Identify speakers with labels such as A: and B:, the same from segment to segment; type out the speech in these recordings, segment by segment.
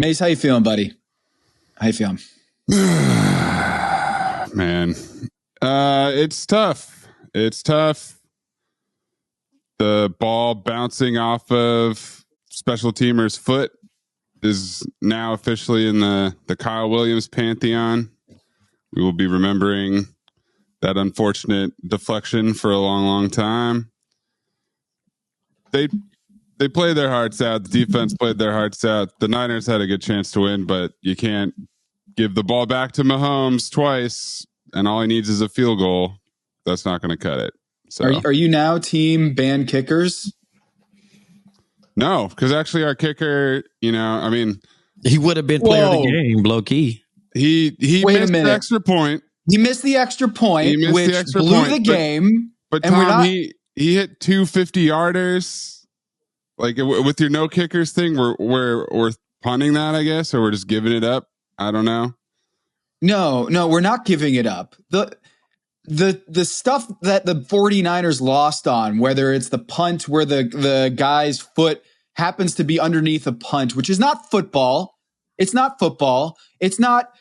A: Mace, how you feeling, buddy? How you feeling?
B: Man, it's tough. It's tough. The ball bouncing off of special teamer's foot is now officially in the Kyle Williams pantheon. We will be remembering that unfortunate deflection for a long, long time. They played their hearts out. The defense played their hearts out. The Niners had a good chance to win, but you can't give the ball back to Mahomes twice, and all he needs is a field goal. That's not going to cut it. So,
A: are you now team ban kickers?
B: No, because actually our kicker, he
C: would have been player of the game, low key.
B: He missed the extra point.
A: He missed the extra point, which blew the game.
B: But Tom, he hit 2 50-yarders. Like with your no kickers thing, we're punting that, I guess, or we're just giving it up. I don't know.
A: No, we're not giving it up. The stuff that the 49ers lost on, whether it's the punt where the guy's foot happens to be underneath a punt, which is not football. It's not football. It's not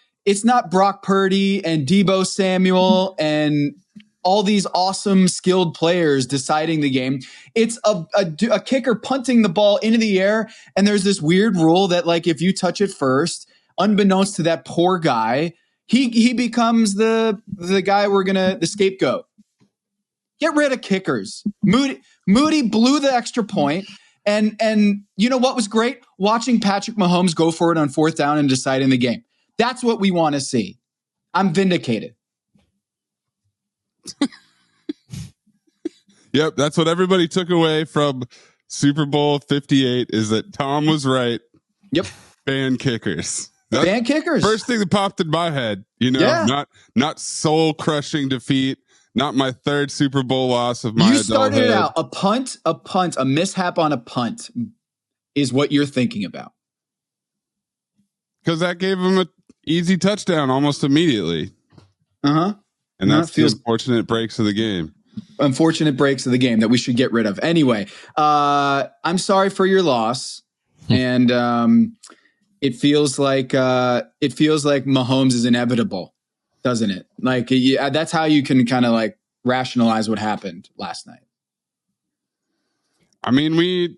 A: Brock Purdy and Deebo Samuel and all these awesome skilled players deciding the game. It's a kicker punting the ball into the air, and there's this weird rule that, like, if you touch it first, unbeknownst to that poor guy, he becomes the guy the scapegoat. Get rid of kickers. Moody blew the extra point, and you know what was great? Watching Patrick Mahomes go for it on 4th down and deciding the game. That's what we want to see. I'm vindicated.
B: Yep, that's what everybody took away from Super Bowl 58 is that Tom was right.
A: Yep.
B: Ban kickers.
A: Ban kickers.
B: First thing that popped in my head, not soul crushing defeat, not my 3rd Super Bowl loss of my adulthood. You started it out.
A: A mishap on a punt is what you're thinking about.
B: Because that gave him an easy touchdown almost immediately.
A: Uh-huh.
B: And that's the unfortunate breaks of the game.
A: Unfortunate breaks of the game that we should get rid of. Anyway, I'm sorry for your loss. And it feels like Mahomes is inevitable, doesn't it? Like, that's how you can kind of like rationalize what happened last night.
B: I mean, we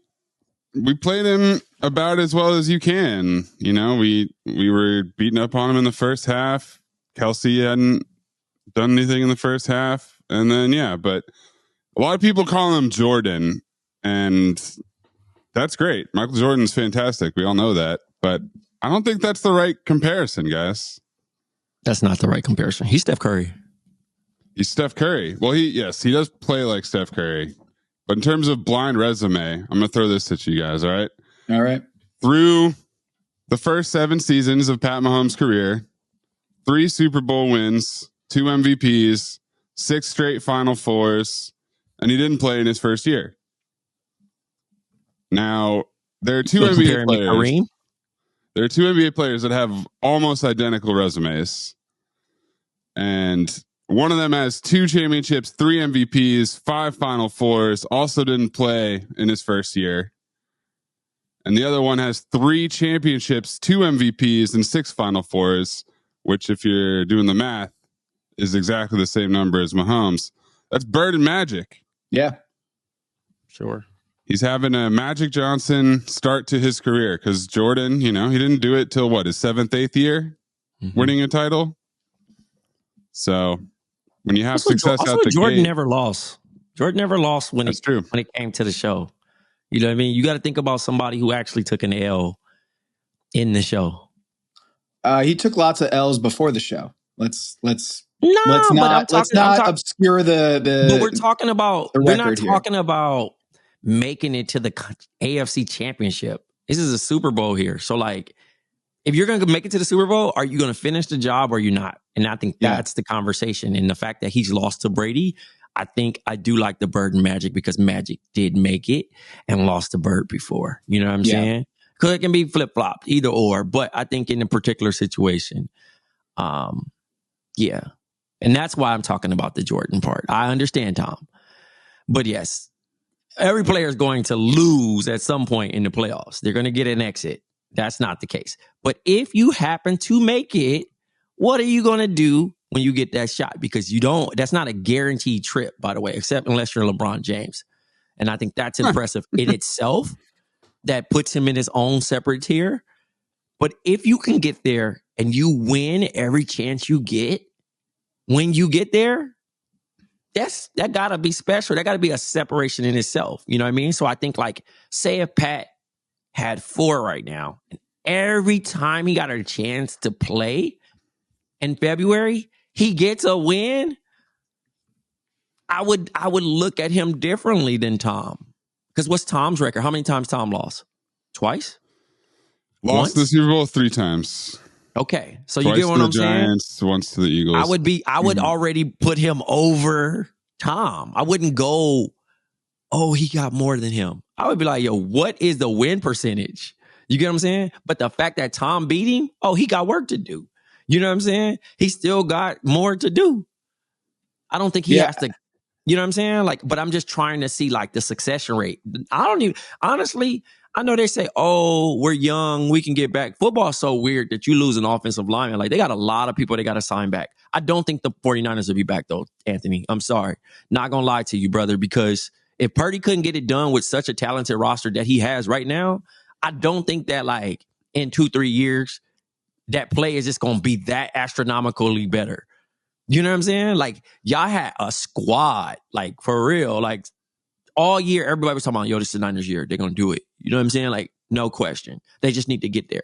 B: played him about as well as you can. We were beating up on him in the first half. Kelsey hadn't done anything in the first half. And then, but a lot of people call him Jordan, and that's great. Michael Jordan's fantastic. We all know that. But I don't think that's the right comparison, guys.
C: That's not the right comparison. He's Steph Curry.
B: He's Steph Curry. Well, he does play like Steph Curry. But in terms of blind resume, I'm going to throw this at you guys, all right?
A: All right.
B: Through the first 7 seasons of Pat Mahomes' career, 3 Super Bowl wins, 2 MVPs, 6 straight Final Fours, and he didn't play in his first year. Now, there are 2 NBA players. There are 2 NBA players that have almost identical resumes. And one of them has 2 championships, 3 MVPs, 5 Final Fours, also didn't play in his first year. And the other one has 3 championships, 2 MVPs, and 6 Final Fours, which, if you're doing the math, is exactly the same number as Mahomes. That's Bird and Magic.
A: Yeah.
C: Sure.
B: He's having a Magic Johnson start to his career because Jordan, he didn't do it till his 7th, 8th year winning a title. So when you have success out the
C: Jordan
B: gate,
C: never lost. Jordan never lost when it came to the show. You know what I mean? You got to think about somebody who actually took an L in the show.
A: He took lots of L's before the show. Let's
C: not
A: obscure the.
C: But we're talking about. We're not talking about making it to the AFC Championship. This is a Super Bowl here. So, like, if you're going to make it to the Super Bowl, are you going to finish the job or are you not? And I think that's the conversation. And the fact that he's lost to Brady, I think I do like the Bird and Magic because Magic did make it and lost to Bird before. You know what I'm saying? Because it can be flip-flopped, either or. But I think in a particular situation, yeah. And that's why I'm talking about the Jordan part. I understand, Tom. But yes, every player is going to lose at some point in the playoffs. They're going to get an exit. That's not the case. But if you happen to make it, what are you going to do when you get that shot? Because that's not a guaranteed trip, by the way, except unless you're LeBron James. And I think that's impressive in itself. That puts him in his own separate tier. But if you can get there and you win every chance you get, when you get there, that gotta be special. That gotta be a separation in itself. You know what I mean? So I think, like, say if Pat had 4 right now, and every time he got a chance to play in February, he gets a win, I would look at him differently than Tom. Because what's Tom's record? How many times Tom lost? Twice?
B: Lost the Super Bowl 3 times.
C: Okay. So
B: Twice
C: you get what I'm
B: Giants,
C: saying?
B: Once to the Eagles.
C: I would already put him over Tom. I wouldn't go, oh, he got more than him. I would be like, yo, what is the win percentage? You get what I'm saying? But the fact that Tom beat him, oh, he got work to do. You know what I'm saying? He still got more to do. I don't think he has to. You know what I'm saying? Like, but I'm just trying to see, like, the succession rate. Honestly, I know they say, oh, we're young, we can get back. Football's so weird that you lose an offensive lineman. Like, they got a lot of people they got to sign back. I don't think the 49ers will be back, though, Anthony. I'm sorry. Not going to lie to you, brother, because if Purdy couldn't get it done with such a talented roster that he has right now, I don't think that, like, in 2-3 years, that play is just going to be that astronomically better. You know what I'm saying? Like, y'all had a squad, like, for real. Like, all year, everybody was talking about, yo, this is the Niners year. They're going to do it. You know what I'm saying? Like, no question. They just need to get there.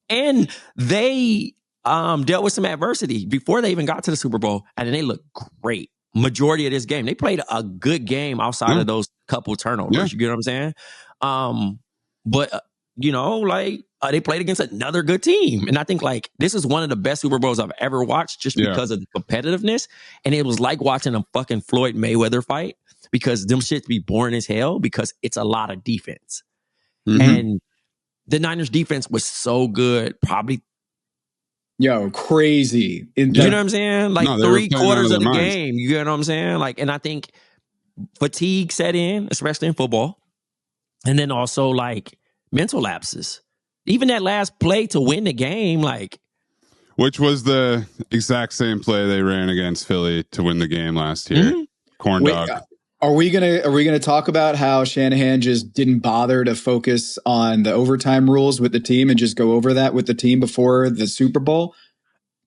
C: And they dealt with some adversity before they even got to the Super Bowl, and then they looked great. Majority of this game. They played a good game outside of those couple turnovers. Yeah. You get what I'm saying? But, you know, like, they played against another good team. And I think, like, this is one of the best Super Bowls I've ever watched just because of the competitiveness. And it was like watching a fucking Floyd Mayweather fight, because them shits be boring as hell because it's a lot of defense. Mm-hmm. And the Niners defense was so good, probably.
A: Yo, crazy.
C: You know what I'm saying? Like, 3/4 of the game. You know what I'm saying? Like, and I think fatigue set in, especially in football. And then also, like, mental lapses. Even that last play to win the game, like,
B: which was the exact same play they ran against Philly to win the game last year. Mm-hmm. Corn dog.
A: Are we gonna talk about how Shanahan just didn't bother to focus on the overtime rules with the team and just go over that with the team before the Super Bowl?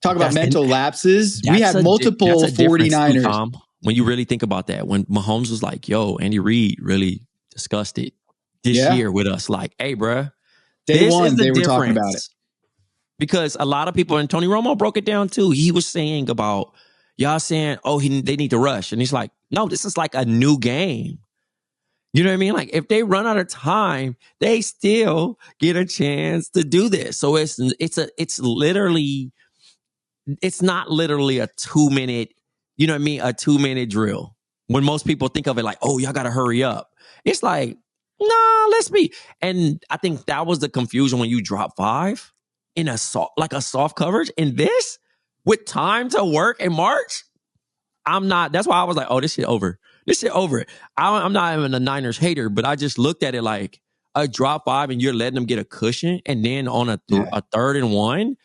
A: Talk about mental lapses. We had multiple 49ers.
C: Tom, when you really think about that, when Mahomes was like, yo, Andy Reid really discussed it this year with us. Like, hey, bruh.
A: Day one, they were talking about it.
C: Because a lot of people, and Tony Romo broke it down too. He was saying about, y'all saying, oh, they need to rush. And he's like, no, this is like a new game. You know what I mean? Like, if they run out of time, they still get a chance to do this. So it's not literally a 2-minute, you know what I mean? A 2-minute drill. When most people think of it like, oh, y'all got to hurry up. It's like, nah, let's be. And I think that was the confusion when you drop 5 in a soft coverage. In this, with time to work in March, that's why I was like, oh, this shit over. I'm not even a Niners hater, but I just looked at it like a drop 5 and you're letting them get a cushion. And then on a 3rd and 1,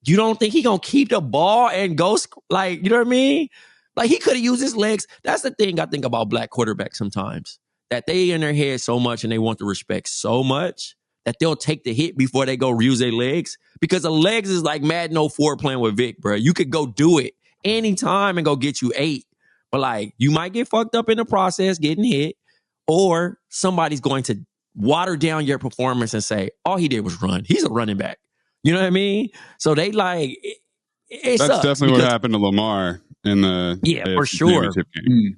C: you don't think he gonna keep the ball and go, like, you know what I mean? Like, he could have used his legs. That's the thing I think about black quarterbacks sometimes. That they in their head so much and they want the respect so much that they'll take the hit before they go use their legs. Because the legs is like Madden 04 playing with Vic, bro. You could go do it anytime and go get you 8. But, like, you might get fucked up in the process getting hit, or somebody's going to water down your performance and say, all he did was run. He's a running back. You know what I mean? So they, like, it
B: that's definitely what happened to Lamar in the
C: AFC for sure. Game.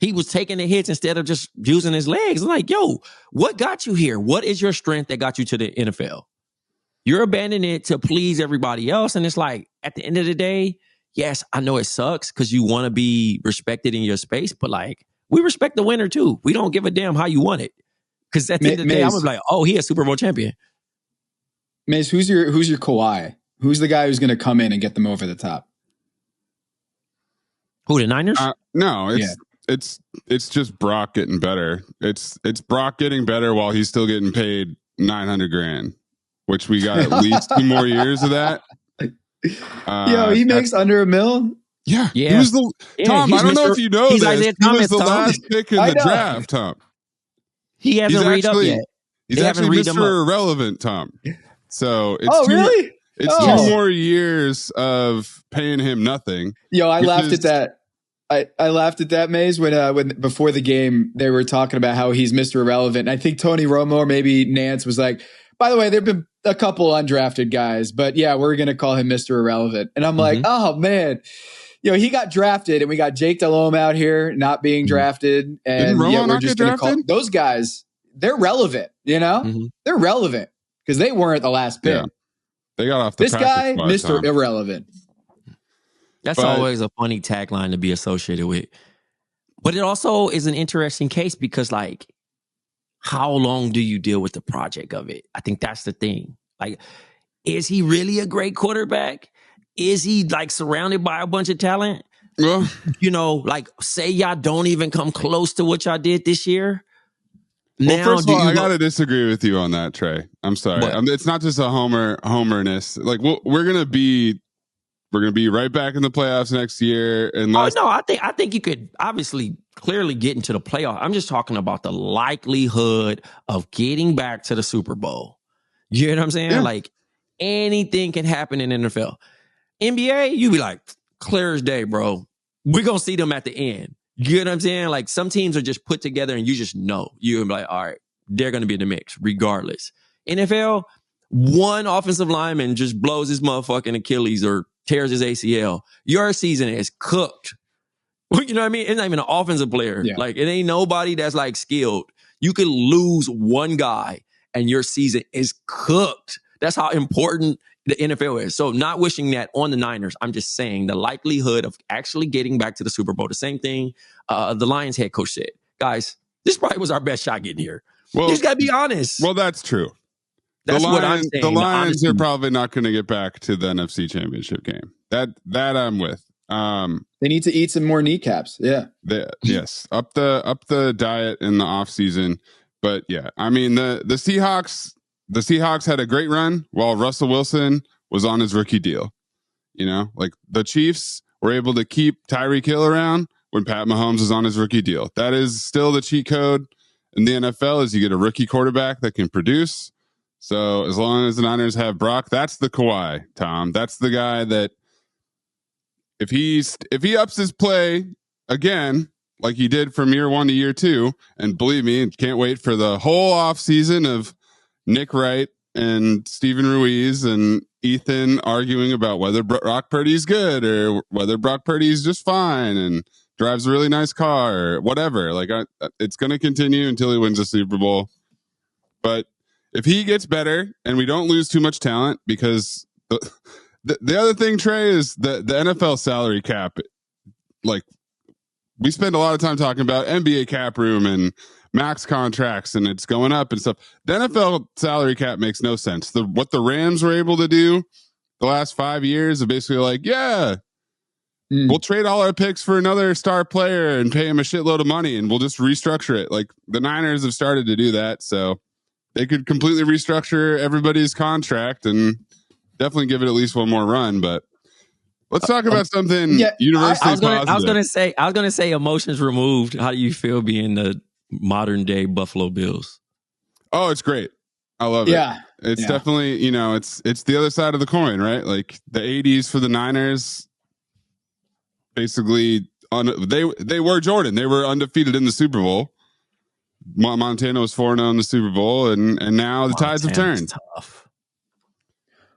C: He was taking the hits instead of just using his legs. I'm like, yo, what got you here? What is your strength that got you to the NFL? You're abandoning it to please everybody else. And it's like, at the end of the day, yes, I know it sucks because you want to be respected in your space, but, like, we respect the winner too. We don't give a damn how you won it. Because at the end of the day, I was like, oh, he a Super Bowl champion.
A: Mace, who's your Kawhi? Who's the guy who's going to come in and get them over the top?
C: Who, the Niners?
B: No, it's just Brock getting better. It's Brock getting better while he's still getting paid $900,000, which we got at least 2 more years of that.
A: Yo, he makes under $1 million.
B: Yeah. He was Tom, I don't know if you know this. He was the last pick in the draft, Tom.
C: He hasn't read up yet.
B: He's actually Mr. Irrelevant, Tom. So it's
A: really?
B: It's 2 more years of paying him nothing.
A: Yo, I laughed at that. I laughed at that, Maze, when before the game they were talking about how he's Mr. Irrelevant. I think Tony Romo or maybe Nance was like, by the way, there've been a couple undrafted guys, but yeah, we're gonna call him Mr. Irrelevant. And I'm like, oh man. He got drafted, and we got Jake Delhomme out here not being drafted, and we're just going to call those guys. They're relevant, They're relevant because they weren't the last pick. Yeah.
B: They got off the
A: this guy, Mr. Irrelevant.
C: That's always a funny tagline to be associated with, but it also is an interesting case because, like, how long do you deal with the project of it? I think that's the thing. Like, is he really a great quarterback? Is he like surrounded by a bunch of talent?
B: Well,
C: like say y'all don't even come close to what y'all did this year.
B: Well, now, first of all, I got to disagree with you on that, Trae. I'm sorry. It's not just a homerness. Like we're gonna be right back in the playoffs next year. Unless
C: I think you could obviously clearly get into the playoff. I'm just talking about the likelihood of getting back to the Super Bowl. You know what I'm saying? Yeah. Like anything can happen in the NFL. NBA, you be like, clear as day, bro. We're going to see them at the end. You know what I'm saying? Like, some teams are just put together and you just know. You're like, all right, they're going to be in the mix regardless. NFL, one offensive lineman just blows his motherfucking Achilles or tears his ACL. Your season is cooked. You know what I mean? It's not even an offensive player. Yeah. Like, it ain't nobody that's, like, skilled. You could lose one guy and your season is cooked. That's how important the NFL is. So not wishing that on the Niners. I'm just saying the likelihood of actually getting back to the Super Bowl. The same thing the Lions head coach said. Guys, this probably was our best shot getting here. Well, you just got to be honest.
B: Well, that's true.
C: That's what I'm saying.
B: The Lions are probably not going to get back to the NFC Championship game. That I'm with.
A: They need to eat some more kneecaps. Yeah.
B: Yes. Up the diet in the off season. But yeah, I mean the Seahawks. The Seahawks had a great run while Russell Wilson was on his rookie deal. Like the Chiefs were able to keep Tyreek Hill around when Pat Mahomes is on his rookie deal. That is still the cheat code in the NFL is you get a rookie quarterback that can produce. So as long as the Niners have Brock, that's the Kawhi, Tom. That's the guy that if he ups his play again, like he did from year 1 to year 2, and believe me, can't wait for the whole offseason of Nick Wright and Steven Ruiz and Ethan arguing about whether Brock Purdy's good or whether Brock Purdy's just fine and drives a really nice car or whatever. Like it's going to continue until he wins a Super Bowl. But if he gets better and we don't lose too much talent, because the other thing, Trae, is the NFL salary cap. Like we spend a lot of time talking about NBA cap room and max contracts and it's going up and stuff. The NFL salary cap makes no sense. What the Rams were able to do the last 5 years of basically like, we'll trade all our picks for another star player and pay him a shitload of money and we'll just restructure it. Like the Niners have started to do that. So they could completely restructure everybody's contract and definitely give it at least one more run. But let's talk about something universally positive.
C: I was gonna say emotions removed. How do you feel being the modern day Buffalo Bills?
B: Oh, it's great. I love it. Yeah. It's definitely, it's the other side of the coin, right? Like the 80s for the Niners, basically they were Jordan. They were undefeated in the Super Bowl. Montana was 4-0 in the Super Bowl and now the tides have turned.
C: Tough.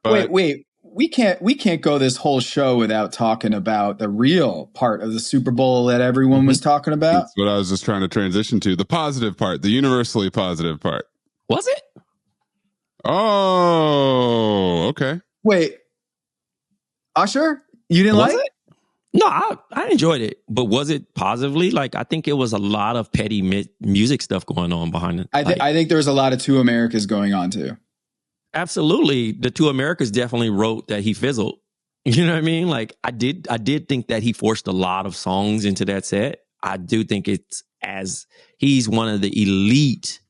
A: But, wait. We can't go this whole show without talking about the real part of the Super Bowl that everyone was talking about.
B: That's what I was just trying to transition to. The positive part, the universally positive part.
C: Was it?
B: Oh, okay.
A: Wait. Usher? You didn't like it?
C: No, I enjoyed it. But was it positively? Like, I think it was a lot of petty music stuff going on behind it.
A: I think there was a lot of Two Americas going on too.
C: Absolutely. The Two Americas definitely wrote that he fizzled. You know what I mean? Like I did think that he forced a lot of songs into that set. I do think it's as he's one of the elite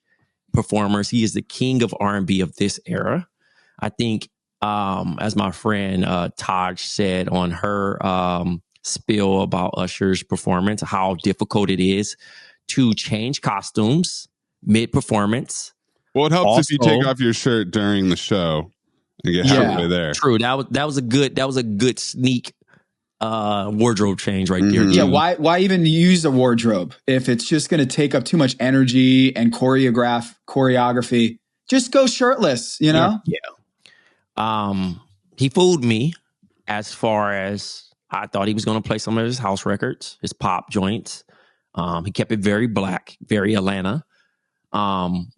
C: performers. He is the king of R&B of this era. I think, as my friend Taj said on her spill about Usher's performance, how difficult it is to change costumes mid-performance.
B: Well, it helps if you take off your shirt during the show and get halfway there.
C: True. That was a good sneak wardrobe change right there.
A: Yeah, why even use a wardrobe if it's just going to take up too much energy and choreography? Just go shirtless, you know?
C: Yeah. He fooled me as far as I thought he was going to play some of his house records, his pop joints. He kept it very black, very Atlanta,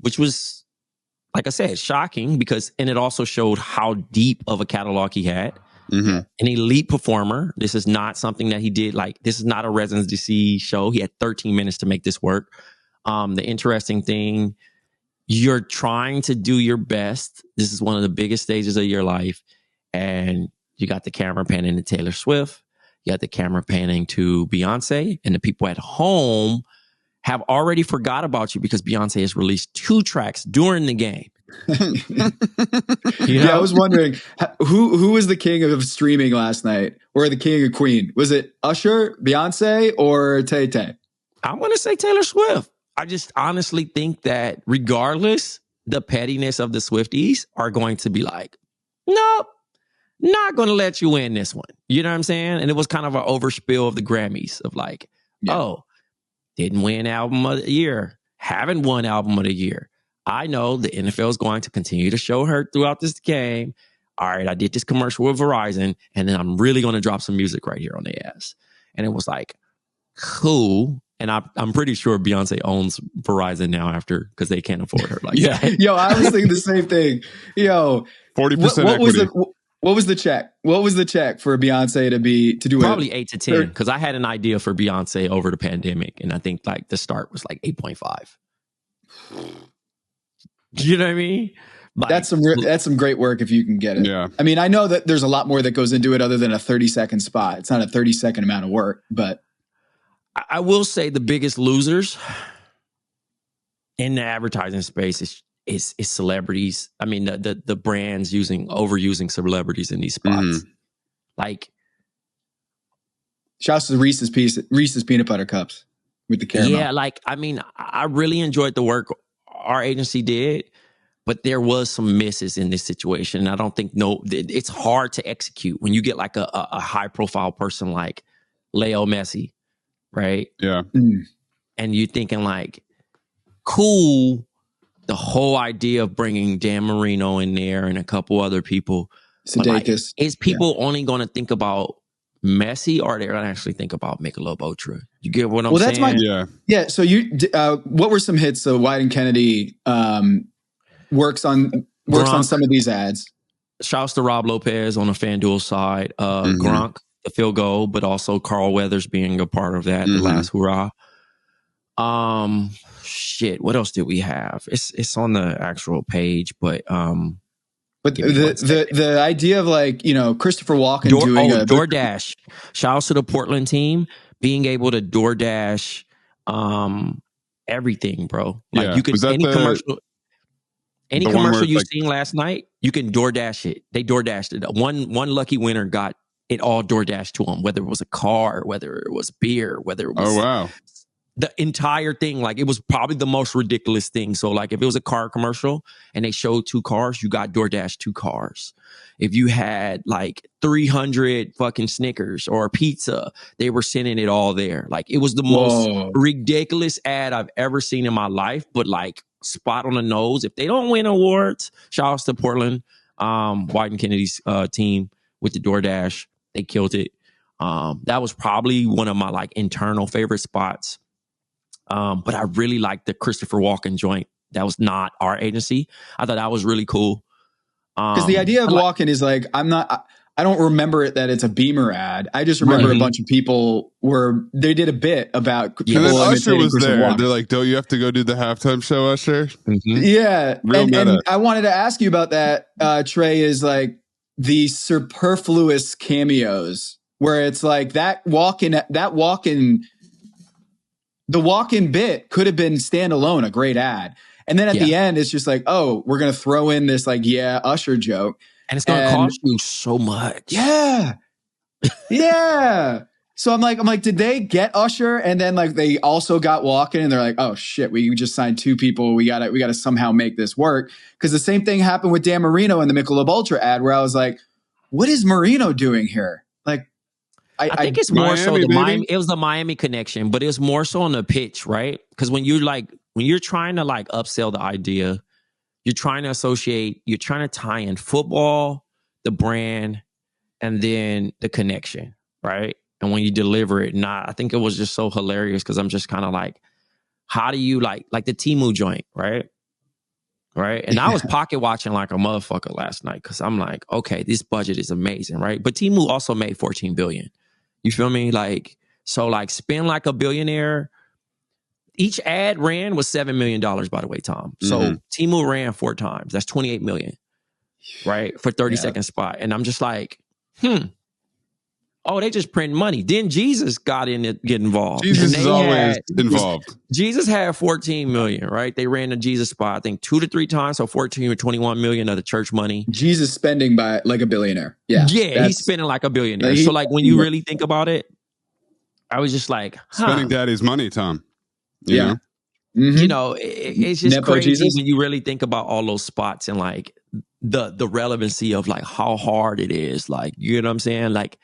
C: which was, like I said, shocking and it also showed how deep of a catalog he had. An elite performer. This is not something that he did. This is not a residency show. He had 13 minutes to make this work. The interesting thing, you're trying to do your best. This is one of the biggest stages of your life. And you got the camera panning to Taylor Swift. You got the camera panning to Beyonce. And the people at home have already forgot about you because Beyonce has released 2 tracks during the game.
A: Yeah, I was wondering who was the king of streaming last night, or the king of Queen? Was it Usher, Beyonce, or Tay Tay?
C: I want to say Taylor Swift. I just honestly think that regardless, the pettiness of the Swifties are going to be like, nope, not going to let you win this one. You know what I'm saying? And it was kind of an overspill of the Grammys of didn't win album of the year, haven't won album of the year. I know the NFL is going to continue to show her throughout this game. All right, I did this commercial with Verizon, and then I'm really going to drop some music right here on the ass. And it was like, cool. And I'm pretty sure Beyonce owns Verizon now because they can't afford her.
A: Yo, I was thinking the same thing. Yo,
B: 40% equity.
A: What was the check? What was the check for Beyonce to do
C: probably 8 to 10? Because I had an idea for Beyonce over the pandemic, and I think the start was 8.5. You know what I mean?
A: That's some great work if you can get it.
B: Yeah.
A: I mean, I know that there's a lot more that goes into it other than a 30-second spot. It's not a 30-second amount of work, but
C: I will say the biggest losers in the advertising space is celebrities. I mean, the brands overusing celebrities in these spots.
A: Shouts to Reese's peanut butter cups with the caramel.
C: Yeah, I really enjoyed the work our agency did, but there was some misses in this situation. I don't think it's hard to execute when you get a high profile person like Leo Messi, right?
B: Yeah.
C: And you're thinking cool, the whole idea of bringing Dan Marino in there and a couple other people.
A: Sudeikis.
C: Is people only going to think about Messi, or are they going to actually think about Michelob Ultra? You get what I'm saying?
A: Yeah. So what were some hits? So White and Kennedy works on some of these ads.
C: Shouts to Rob Lopez on the FanDuel side. Gronk, the field goal, but also Carl Weathers being a part of that. The last hurrah. What else did we have? It's on the actual page, but
A: the idea of Christopher Walken doing a
C: DoorDash. Shouts to the Portland team being able to DoorDash everything, bro. You could any commercial you've seen last night, you can DoorDash it. They DoorDashed it. One lucky winner got it all DoorDashed to him, whether it was a car, whether it was beer, whether it was the entire thing. It was probably the most ridiculous thing. So if it was a car commercial and they showed 2 cars, you got DoorDash 2 cars. If you had 300 fucking Snickers or pizza, they were sending it all there. It was the most ridiculous ad I've ever seen in my life, but spot on the nose. If they don't win awards, shout outs to Portland, White and Kennedy's team with the DoorDash. They killed it. That was probably one of my internal favorite spots. But I really liked the Christopher Walken joint. That was not our agency. I thought that was really cool.
A: Because the idea of Walken is I don't remember it that it's a Beamer ad. I just remember a bunch of people they did a bit about people.
B: And then Usher was there.
A: Walken.
B: They're like, don't you have to go do the halftime show, Usher?
A: Yeah. And I wanted to ask you about that, Trae, is the superfluous cameos where it's the Walken bit could have been standalone, a great ad. And then at the end, it's just like, oh, we're going to throw in this like, Usher joke.
C: And it's going to cost you so much.
A: Yeah. Yeah. So I'm like, did they get Usher? And then like they also got Walken, and they're like, oh shit, we just signed 2 people. We gotta somehow make this work. Because the same thing happened with Dan Marino in the Michelob Ultra ad, where I was like, what is Marino doing here? Like,
C: I think it's more so the Miami. It was the Miami connection, but it was more so on the pitch, right? Because when you're trying to like upsell the idea, you're trying to associate, you're trying to tie in football, the brand, and then the connection, right? And when you deliver it, I think it was just so hilarious because I'm just kind of like, how do you like the Temu joint, right? Right. And I was pocket watching like a motherfucker last night because I'm like, okay, this budget is amazing, right? But Temu also made $14 billion. You feel me? Like, so like spend like a billionaire. Each ad ran was $7 million, by the way, Tom. So Temu ran 4 times. That's $28 million, right? For 30-second spot. And I'm just like, oh, they just print money. Then Jesus got get involved.
B: Jesus is always involved.
C: Jesus had 14 million, right? They ran the Jesus spot, I think 2 to 3 times. So 14 or 21 million of the church money.
A: Jesus spending by like a billionaire. Yeah.
C: Yeah, he's spending like a billionaire. So like when you really think about it, I was just like,
B: spending daddy's money, Tom. You know?
A: Mm-hmm.
C: You know, it's just
A: Nepo
C: crazy
A: Jesus.
C: when you really think about all those spots and like the relevancy of like how hard it is. Like, you know what I'm saying? Like,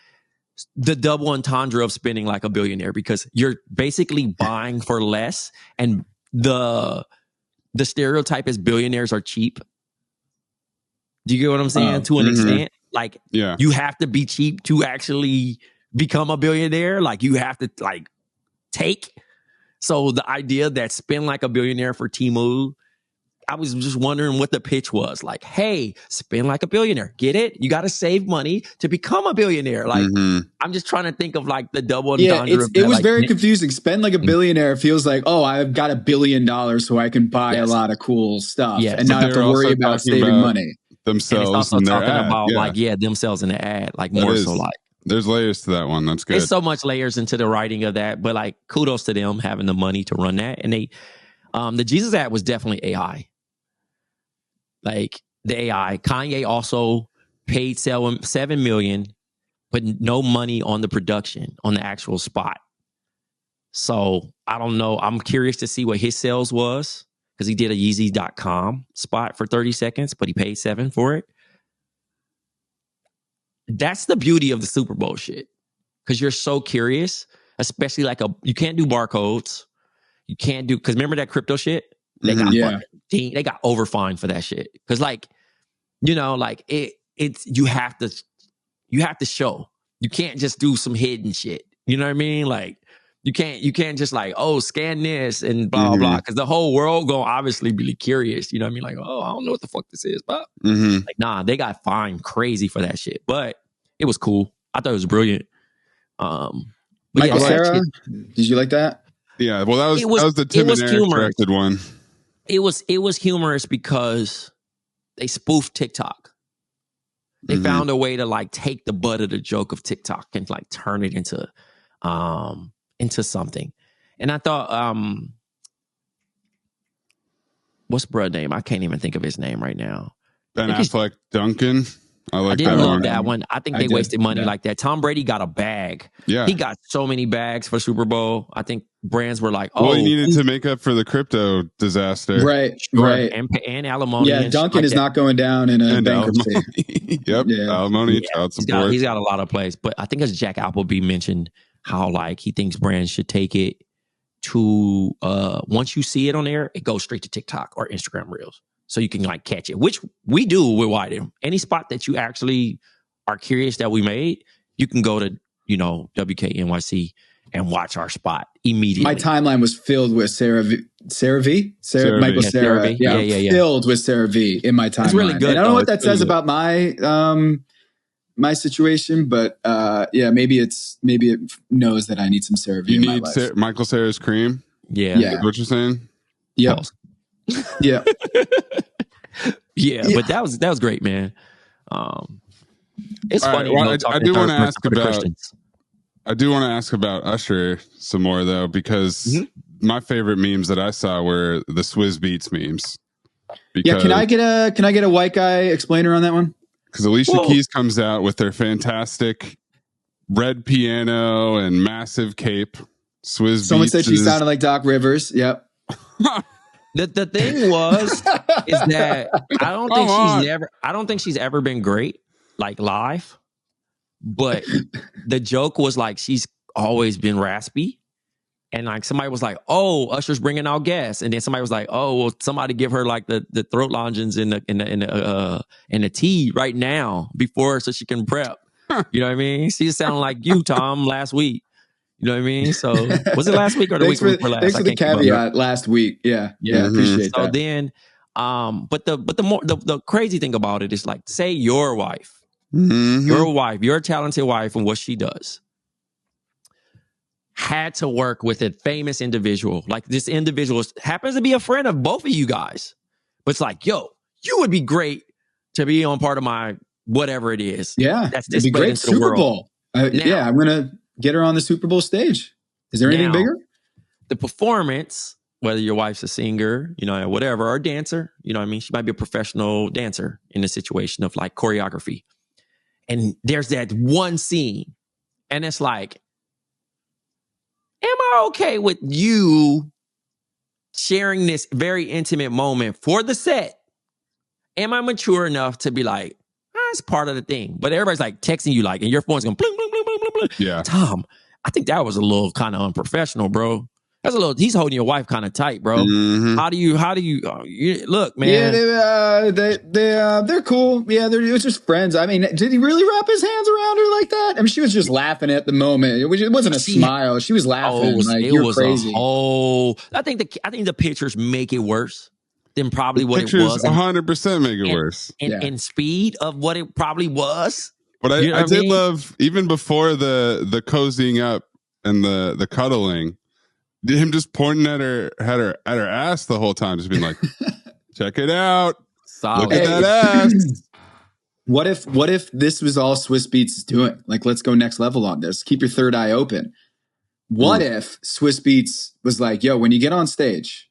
C: the double entendre of spending like a billionaire because you're basically buying for less, and the stereotype is billionaires are cheap. Do you get what I'm saying? To an extent, like you have to be cheap to actually become a billionaire. Like you have to like take. So the idea that spend like a billionaire for Temu, I was just wondering what the pitch was. Like, hey, spend like a billionaire. Get it? You got to save money to become a billionaire. Like, I'm just trying to think of like the double entendre.
A: It was very confusing. Spend like a billionaire feels like, oh, I've got $1 billion so I can buy a lot of cool stuff and not have to worry about saving money.
B: Themselves
C: and it's also
B: and
C: talking
B: ad.
C: about like, themselves in the ad. Like more so like.
B: There's layers to that one. That's good.
C: There's so much layers into the writing of that. But like, kudos to them having the money to run that. And they, the Jesus ad was definitely AI. Like the AI, Kanye also paid $7 million, but no money on the production on the actual spot. So I don't know. I'm curious to see what his sales was because he did a Yeezy.com spot for 30 seconds, but he paid $7 for it. That's the beauty of the Super Bowl shit because you're so curious, especially like you can't do barcodes. You can't do because remember that crypto shit. They got overfined for that shit. Cause like, you know, like it's you have to show. You can't just do some hidden shit. You know what I mean? Like you can't just like, oh, scan this and blah blah. Cause the whole world gonna obviously be curious. You know what I mean? Like, oh, I don't know what the fuck this is, but like, nah, they got fined crazy for that shit. But it was cool. I thought it was brilliant.
A: Michael Cera, did you like that?
B: Yeah, well, that was the Tim and Eric directed one.
C: It was humorous because they spoofed TikTok. They found a way to like take the butt of the joke of TikTok and like turn it into something. And I thought, what's bruh's name? I can't even think of his name right now.
B: Ben Affleck Duncan. I
C: didn't love that one. I think they wasted money like that. Tom Brady got a bag. Yeah. He got so many bags for Super Bowl. I think brands were like, oh.
B: Well, he needed to make up for the crypto disaster.
A: Right.
C: And alimony.
A: Yeah, Duncan is not going down in a bankruptcy.
B: Alimony, child support.
C: He's got a lot of plays. But I think as Jack Appleby mentioned, how like he thinks brands should take it to, once you see it on air, it goes straight to TikTok or Instagram Reels. So you can like catch it, which we do with Widen. Any spot that you actually are curious that we made, you can go to, you know, WKNYC and watch our spot immediately.
A: My timeline was filled with Michael Cera. Yeah. Filled with Sarah V in my timeline.
C: It's really good.
A: And I don't know what that says about my my situation, but maybe it knows that I need some Sarah V in my life.
B: Michael Cera's cream.
C: Yeah.
B: Is what you're saying?
A: Yeah. Yeah.
C: But that was great, man. It's funny.
B: Well, I do want to ask about Usher some more though, because my favorite memes that I saw were the Swizz Beats memes.
A: Yeah, can I get a white guy explainer on that one?
B: Because Alicia Keys comes out with their fantastic red piano and massive cape. Swizz
A: Someone
B: Beats
A: said she sounded like Doc Rivers. Yep.
C: The thing was is that I don't think she's ever been great like live, but the joke was like she's always been raspy, and like somebody was like, "Oh, Usher's bringing out gas," and then somebody was like, "Oh, well, somebody give her like the throat lozenges in the tea right now before so she can prep." You know what I mean? She sounded like you, Tom, last week. You know what I mean? So was it last week or the week before last?
A: Thanks for the caveat. Last week, yeah, appreciate that.
C: So then, but the crazy thing about it is like, say your wife, your talented wife, and what she does had to work with a famous individual. Like this individual happens to be a friend of both of you guys, but it's like, yo, you would be great to be on part of my whatever it is.
A: Yeah,
C: that's
A: it'd be great. Super Bowl. Yeah, I'm gonna get her on the Super Bowl stage. Is there anything bigger?
C: The performance, whether your wife's a singer, you know, whatever, or a dancer, you know what I mean? She might be a professional dancer in a situation of like choreography. And there's that one scene, and it's like, am I okay with you sharing this very intimate moment for the set? Am I mature enough to be like, it's part of the thing? But everybody's like texting you like, and your phone's going bling, bling, bling, bling, bling, bling.
B: Yeah.
C: Tom, I think that was a little kind of unprofessional, bro. That's a little, he's holding your wife kind of tight, bro. Mm-hmm. How do you look, man?
A: Yeah, they're cool. Yeah, it was just friends. I mean, did he really wrap his hands around her like that? I mean, she was just laughing at the moment. It wasn't a smile. She was laughing. You're crazy.
C: I think the pictures make it worse than probably what it was.
B: 100% make it worse.
C: And speed of what it probably was.
B: But I did love, even before the cozying up and the cuddling, him just pointing at her ass the whole time, just being like, check it out. Solid. Look at that ass.
A: What if this was all Swizz Beats is doing? Like, let's go next level on this. Keep your third eye open. What if Swizz Beats was like, yo, when you get on stage,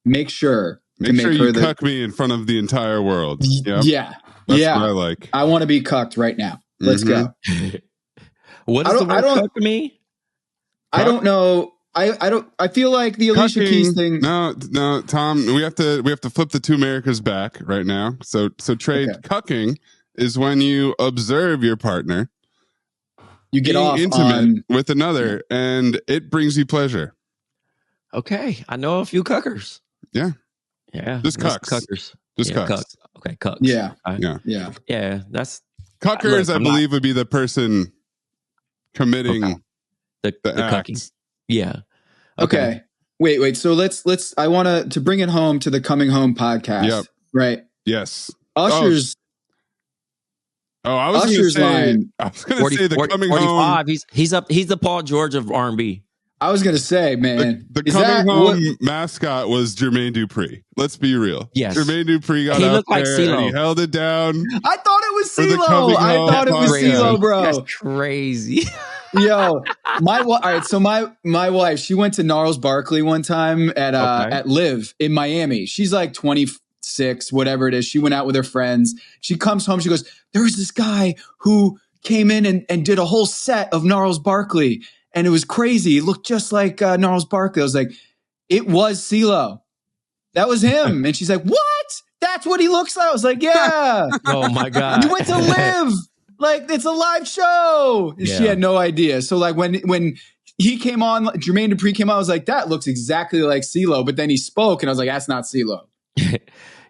A: make sure
B: you cuck me in front of the entire world. Yep.
A: Yeah.
B: That's what I like.
A: I want to be cucked right now. Let's go.
C: What is the word cuck to me?
A: I don't know. I feel like the Alicia Keys thing.
B: No, Tom, we have to flip the two Americas back right now. So trade cucking is when you observe your partner.
A: You get off
B: intimate with another, and it brings you pleasure.
C: Okay, I know a few cuckers.
B: Yeah. Just cucks.
C: Cuckers.
B: Just cucks.
C: Okay, cucks.
A: Yeah.
C: Yeah. That's
B: cuckers. I believe would be the person committing the act.
C: Cucking. Yeah.
A: Okay. Wait. So let's. I want to bring it home to the Coming Home podcast. Yep. Right.
B: Yes.
A: Usher's.
B: I was going to say. I was going to say the
C: 40,
B: Coming
C: 45,
B: Home.
C: He's the Paul George of R&B.
A: I was going to say, man,
B: the Coming Home mascot was Jermaine Dupri. Let's be real.
C: Yes.
B: Jermaine Dupri got out
C: like
B: there and he held it down.
A: I thought it was CeeLo. I thought it was CeeLo, bro.
C: That's crazy.
A: Yo, all right. So my wife, she went to Gnarls Barkley one time at Live in Miami. She's like 26, whatever it is. She went out with her friends. She comes home. She goes, there was this guy who came in and did a whole set of Gnarls Barkley. And it was crazy. It looked just like Gnarls Barkley. I was like, it was CeeLo. That was him. And she's like, what? That's what he looks like? I was like, yeah.
C: Oh, my God.
A: You went to Live. Like, it's a live show. Yeah. She had no idea. So, like, when he came on, Jermaine Dupri came on, I was like, that looks exactly like CeeLo. But then he spoke, and I was like, that's not CeeLo.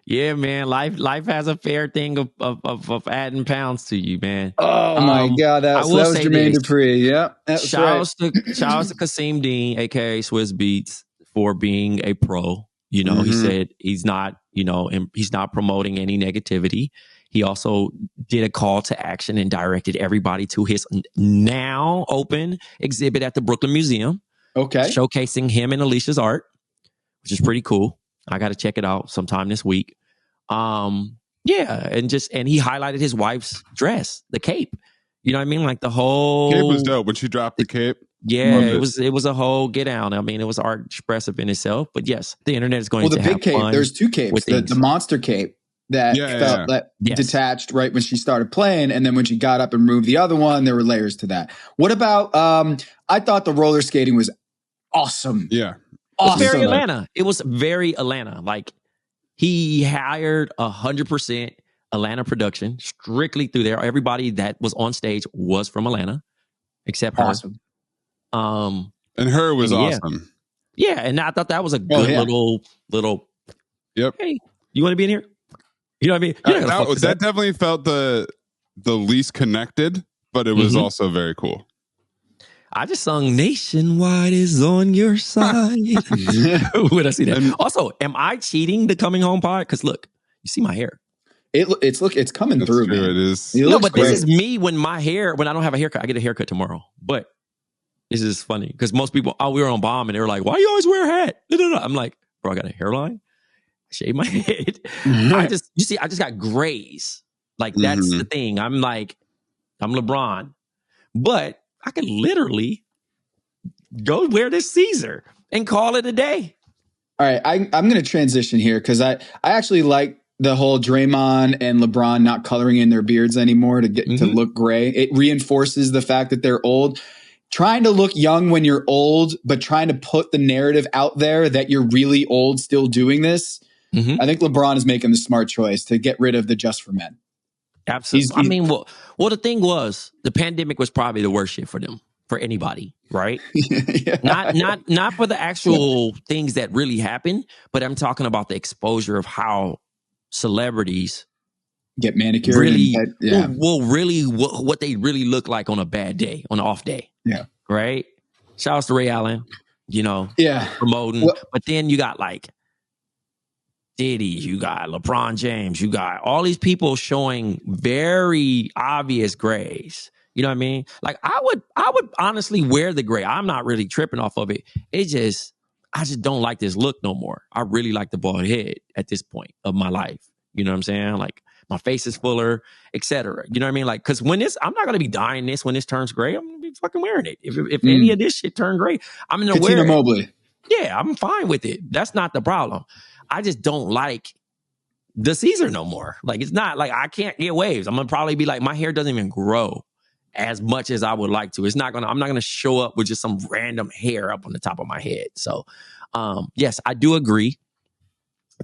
C: Yeah, man. Life has a fair thing of adding pounds to you, man.
A: Oh my God, that was Jermaine Dupri. Yeah,
C: shout out to Kasim Dean, aka Swizz Beats, for being a pro. You know, he said he's not promoting any negativity. He also did a call to action and directed everybody to his now open exhibit at the Brooklyn Museum.
A: Okay,
C: showcasing him and Alicia's art, which is pretty cool. I got to check it out sometime this week. And he highlighted his wife's dress, the cape. You know what I mean? Like the whole
B: cape was dope when she dropped the cape.
C: Yeah, it was a whole get down. I mean, it was art expressive in itself. But yes, the internet is going to have
A: big cape.
C: Fun.
A: There's two capes. The monster cape that felt detached right when she started playing, and then when she got up and moved the other one, there were layers to that. What about? I thought the roller skating was awesome.
B: Yeah,
C: awesome. It was very Atlanta. It was very Atlanta. Like he hired 100% Atlanta production strictly through there. Everybody that was on stage was from Atlanta, except her.
A: Awesome.
B: And her was awesome.
C: Yeah, and I thought that was a good little.
B: Yep.
C: Hey, you want to be in here? You know what I mean?
B: That definitely felt the least connected, but it was also very cool.
C: I just sung "Nationwide is on your side." When I see that. Also, am I cheating the coming home pod? Because look, you see my hair.
A: It's coming through. Man.
B: It is.
C: No, but great. This is me when I don't have a haircut. I get a haircut tomorrow, but. This is funny because most people, we were on Bomb and they were like, why you always wear a hat? No. I'm like, bro, I got a hairline. I shave my head. I just got grays. Like, that's the thing. I'm LeBron. But I can literally go wear this Caesar and call it a day.
A: All right. I'm going to transition here because I actually like the whole Draymond and LeBron not coloring in their beards anymore to get to look gray. It reinforces the fact that they're old. Trying to look young when you're old, but trying to put the narrative out there that you're really old still doing this. I think LeBron is making the smart choice to get rid of the just for men.
C: Absolutely. I mean, well, the thing was, the pandemic was probably the worst shit for them, for anybody, right? Not for the actual things that really happened, but I'm talking about the exposure of how celebrities
A: get manicured.
C: Really, what they really look like on a bad day, on an off day.
A: Yeah.
C: Right. Shout out to Ray Allen, promoting. Well, but then you got like Diddy, you got LeBron James, you got all these people showing very obvious grays. You know what I mean? Like I would honestly wear the gray. I'm not really tripping off of it. I just don't like this look no more. I really like the bald head at this point of my life. You know what I'm saying? Like my face is fuller, etc. You know what I mean? Like, because when I'm not going to be dyeing this when this turns gray. I'm going to be fucking wearing it. If any of this shit turn gray, I'm going to wear it.
A: Mobley.
C: Yeah, I'm fine with it. That's not the problem. I just don't like the Caesar no more. Like, it's not like I can't get waves. I'm going to probably be like, my hair doesn't even grow as much as I would like to. I'm not going to show up with just some random hair up on the top of my head. So, yes, I do agree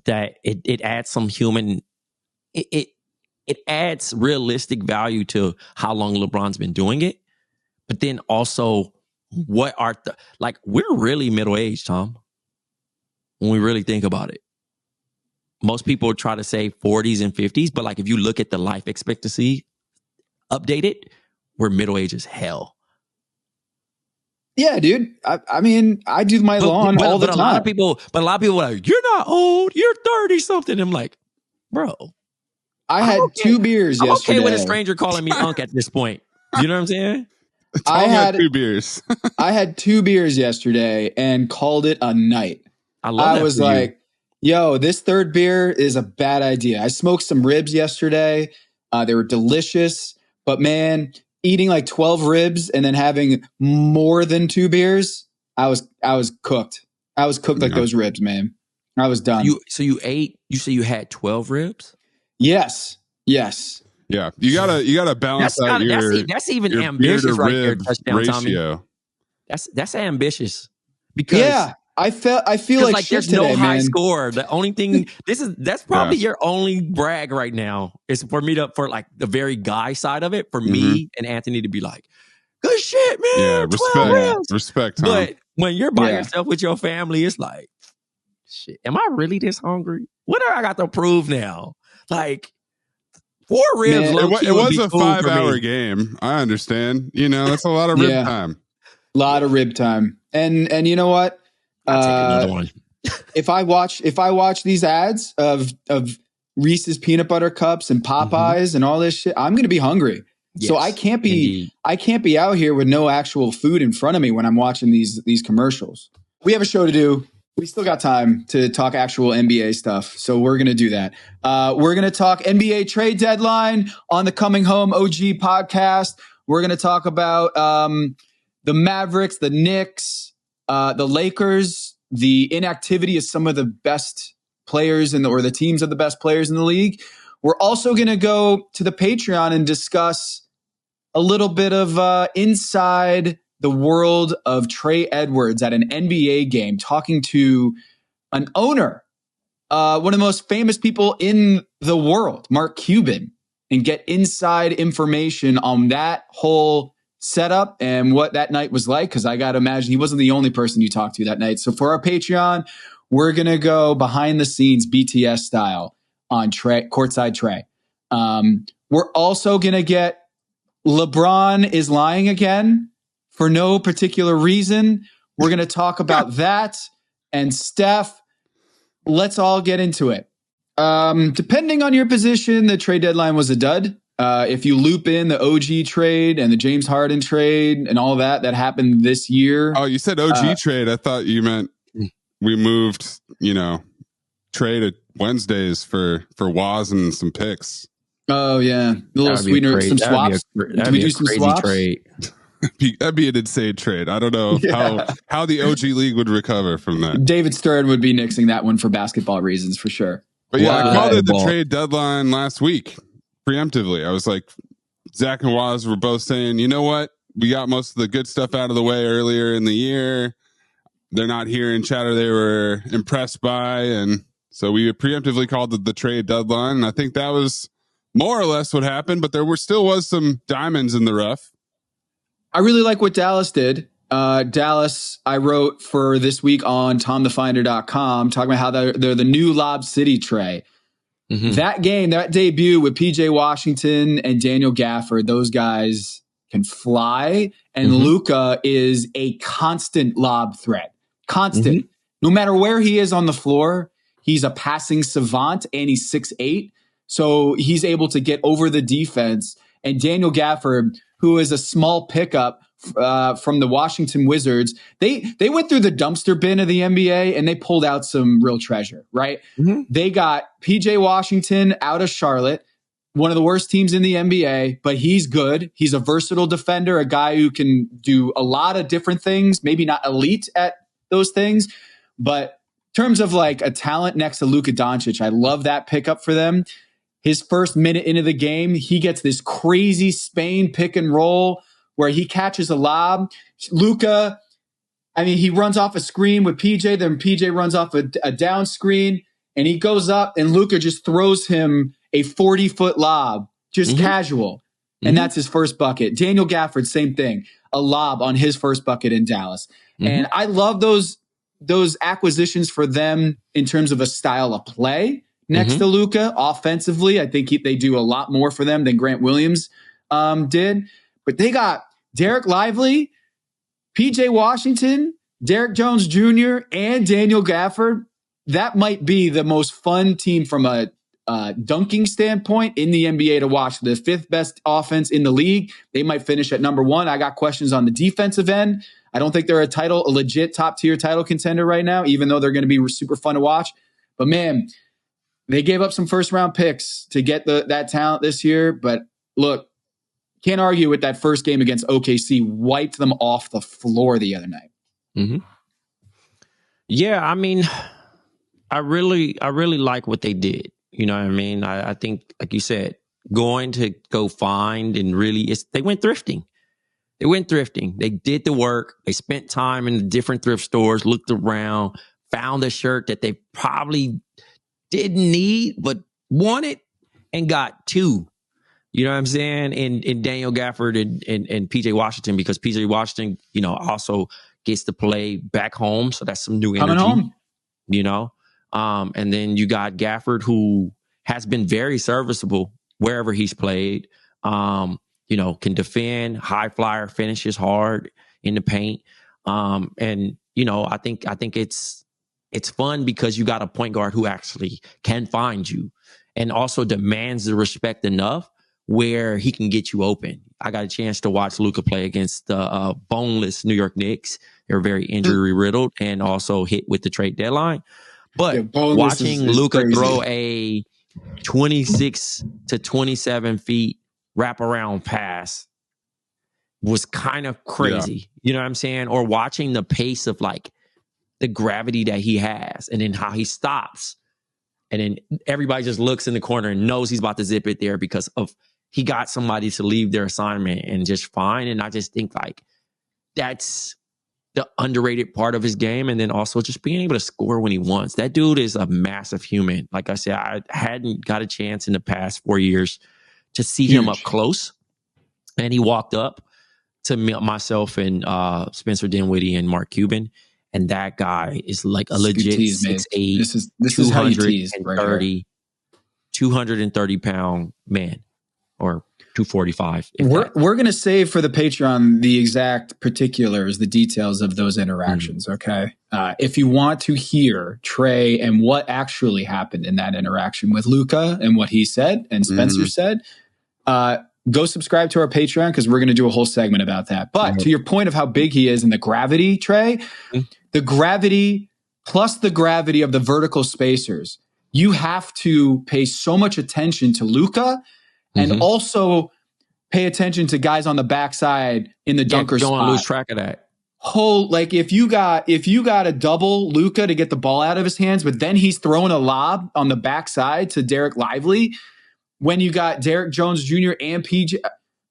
C: that it adds some human. It adds realistic value to how long LeBron's been doing it. But then also, we're really middle-aged, Tom, when we really think about it. Most people try to say 40s and 50s, but like if you look at the life expectancy updated, we're middle-aged as hell.
A: Yeah, dude. I mean, I do my lawn all the time.
C: A lot of people are like, you're not old, you're 30-something. I'm like, bro.
A: I had 2 beers yesterday.
C: I'm okay with a stranger calling me Unc at this point. You know what I'm saying?
B: I had 2 beers.
A: I had 2 beers yesterday and called it a night. I was like, yo, this 3rd beer is a bad idea. I smoked some ribs yesterday. They were delicious. But man, eating like 12 ribs and then having more than 2 beers, I was cooked. I was cooked like those ribs, man. I was done.
C: You say you had 12 ribs?
A: Yes.
B: Yeah, you gotta balance
C: that's even your ambitious right there. Touchdown ratio. Tommy. That's ambitious because
A: I feel like
C: there's
A: today,
C: no high
A: man.
C: score. The only thing that's probably your only brag right now is for me for like the very guy side of it. For me and Anthony to be like, good shit, man.
B: Yeah, respect. Tom.
C: But when you're by yourself with your family, it's like, shit. Am I really this hungry? What do I got to prove now? Like 4 ribs.
B: It was a 5-hour game. I understand. That's a lot of rib time.
A: A lot of rib time. And you know what?
C: I'll take another one.
A: if I watch these ads of Reese's peanut butter cups and Popeyes and all this shit, I'm going to be hungry. Yes, so I can't be out here with no actual food in front of me when I'm watching these commercials. We have a show to do. We still got time to talk actual NBA stuff, so we're going to do that. We're going to talk NBA trade deadline on the Coming Home OG podcast. We're going to talk about the Mavericks, the Knicks, the Lakers, the inactivity of some of the best players or the teams of the best players in the league. We're also going to go to the Patreon and discuss a little bit of inside the world of Trae Edwards at an NBA game, talking to an owner, one of the most famous people in the world, Mark Cuban, and get inside information on that whole setup and what that night was like. Because I got to imagine he wasn't the only person you talked to that night. So for our Patreon, we're going to go behind the scenes BTS style on Trae, courtside Trae. We're also going to get LeBron is lying again for no particular reason. We're going to talk about that. And Steph, let's all get into it. Depending on your position, the trade deadline was a dud. If you loop in the OG trade and the James Harden trade and all that happened this year.
B: Oh, you said OG trade. I thought you meant we moved, trade at Wednesdays for Waz and some picks.
A: Oh yeah, a little sweetener, some swaps.
C: Do we do some swaps? Trade.
B: That'd be an insane trade. I don't know how the OG league would recover from that.
A: David Stern would be nixing that one for basketball reasons for sure.
B: But yeah, I called it the trade deadline last week preemptively. I was like, Zach and Waz were both saying, you know what? We got most of the good stuff out of the way earlier in the year. They're not hearing chatter they were impressed by. And so we preemptively called it the trade deadline. And I think that was more or less what happened, but there still was some diamonds in the rough.
A: I really like what Dallas did. Dallas, I wrote for this week on TomTheFinder.com, talking about how they're the new Lob City Trae. Mm-hmm. That game, that debut with PJ Washington and Daniel Gafford, those guys can fly. And Luka is a constant lob threat. Constant. Mm-hmm. No matter where he is on the floor, he's a passing savant and he's 6'8". So he's able to get over the defense. And Daniel Gafford, who is a small pickup from the Washington Wizards, they went through the dumpster bin of the NBA and they pulled out some real treasure, right? Mm-hmm. They got PJ Washington out of Charlotte, one of the worst teams in the NBA, but he's good. He's a versatile defender, a guy who can do a lot of different things, maybe not elite at those things, but in terms of like a talent next to Luka Doncic, I love that pickup for them. His first minute into the game, he gets this crazy Spain pick and roll where he catches a lob. Luka, he runs off a screen with PJ, then PJ runs off a down screen, and he goes up, and Luka just throws him a 40-foot lob, just casual. And that's his first bucket. Daniel Gafford, same thing, a lob on his first bucket in Dallas. And I love those acquisitions for them in terms of a style of play. Next to Luka, offensively, I think they do a lot more for them than Grant Williams did. But they got Derek Lively, PJ Washington, Derek Jones Jr., and Daniel Gafford. That might be the most fun team from a dunking standpoint in the NBA to watch. The fifth best offense in the league. They might finish at number one. I got questions on the defensive end. I don't think they're a legit top-tier title contender right now, even though they're going to be super fun to watch. But man, they gave up some first-round picks to get that talent this year. But look, can't argue with that first game against OKC. Wiped them off the floor the other night.
C: Mm-hmm. Yeah, I really like what they did. You know what I mean? I think, like you said, going to go find and really, they went thrifting. They did the work. They spent time in the different thrift stores, looked around, found a shirt that they probably didn't need, but wanted, and got two. You know what I'm saying? And Daniel Gafford and PJ Washington, because PJ Washington, also gets to play back home. So that's some new energy. Coming home. And then you got Gafford, who has been very serviceable wherever he's played. Can defend, high flyer, finishes hard in the paint. I think it's fun because you got a point guard who actually can find you and also demands the respect enough where he can get you open. I got a chance to watch Luka play against the boneless New York Knicks. They're very injury riddled and also hit with the trade deadline. But watching Luka throw a 26 to 27 feet wraparound pass was kind of crazy. Yeah. You know what I'm saying? Or watching the pace of like the gravity that he has and then how he stops. And then everybody just looks in the corner and knows he's about to zip it there because of he got somebody to leave their assignment and just fine. And I just think like that's the underrated part of his game. And then also just being able to score when he wants. That dude is a massive human. Like I said, I hadn't got a chance in the past 4 years to see him up close. And he walked up to myself and Spencer Dinwiddie and Mark Cuban. And that guy is like a legit 6'8",
A: this is how you tease, right?
C: 230 pound man, or 245.
A: We're going to save for the Patreon the exact particulars, the details of those interactions. Okay. If you want to hear Trae and what actually happened in that interaction with Luka and what he said and Spencer said, go subscribe to our Patreon because we're going to do a whole segment about that. But to your point of how big he is and the gravity, Trae, the gravity plus the gravity of the vertical spacers, you have to pay so much attention to Luka and also pay attention to guys on the backside in the dunker spot.
C: Don't lose track of that.
A: Like if you got a double Luka to get the ball out of his hands, but then he's throwing a lob on the backside to Derek Lively, when you got Derek Jones Jr. and PJ,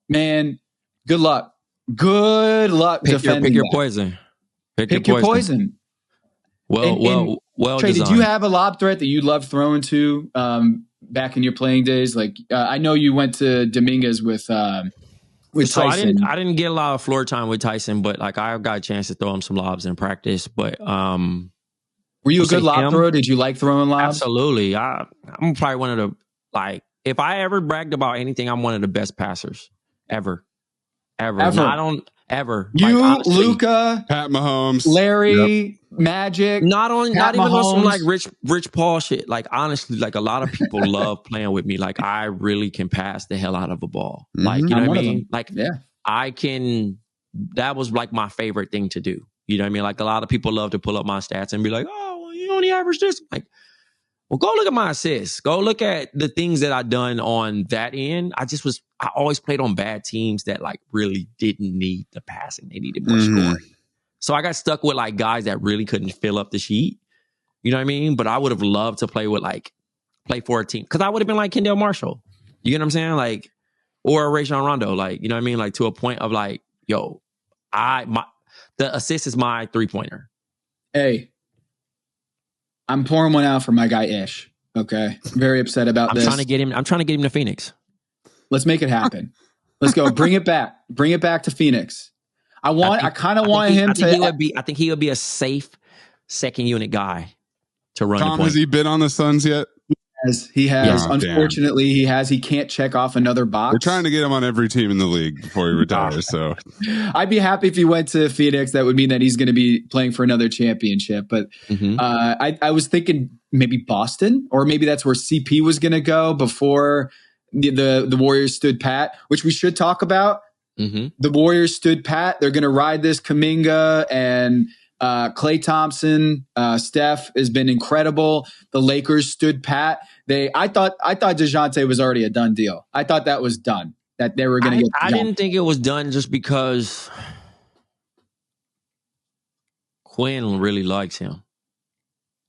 A: man, good luck. Good luck defending
C: Pick your poison.
A: Pick your poison.
C: Well
A: Trae, did you have a lob threat that you loved throwing to back in your playing days? Like I know you went to Dominguez with Tyson.
C: I didn't get a lot of floor time with Tyson, but like I got a chance to throw him some lobs in practice. But
A: were you a good lob thrower? Did you like throwing lobs?
C: Absolutely. I'm probably one of the like. If I ever bragged about anything, I'm one of the best passers ever. Ever.
A: You, like, Luka,
B: Pat Mahomes,
A: Larry, Magic,
C: not even on some like Rich Paul shit. Like honestly, like a lot of people love playing with me. Like I really can pass the hell out of a ball. Like you know what I mean? Like I can. That was like my favorite thing to do. You know what I mean? Like a lot of people love to pull up my stats and be like, "Oh, well, you only average this." Like, well, go look at my assists. Go look at the things that I've done on that end. I always played on bad teams that like really didn't need the passing. They needed more scoring. So I got stuck with like guys that really couldn't fill up the sheet. You know what I mean? But I would have loved to play for a team. Because I would have been like Kendall Marshall. You get what I'm saying? Like, or Rajon Rondo. Like, you know what I mean? Like to a point of like, yo, the assist is my 3-pointer.
A: Hey. I'm pouring one out for my guy Ish. Okay, very upset about this.
C: I'm trying to get him to Phoenix.
A: Let's make it happen. Let's go. Bring it back. Bring it back to Phoenix. I kind of want him to.
C: I think he would be a safe second unit guy to run.
B: Tom, has he been on the Suns yet?
A: He has. Unfortunately, he has. He can't check off another box.
B: We're trying to get him on every team in the league before he retires. So
A: I'd be happy if he went to Phoenix. That would mean that he's going to be playing for another championship. But I was thinking maybe Boston, or maybe that's where CP was going to go before the Warriors stood pat, which we should talk about. The Warriors stood pat. They're going to ride this Kuminga and Klay Thompson, Steph has been incredible. The Lakers stood pat. I thought DeJounte was already a done deal. I thought that was done. That they were going to get.
C: I didn't think it was done just because Quinn really likes him,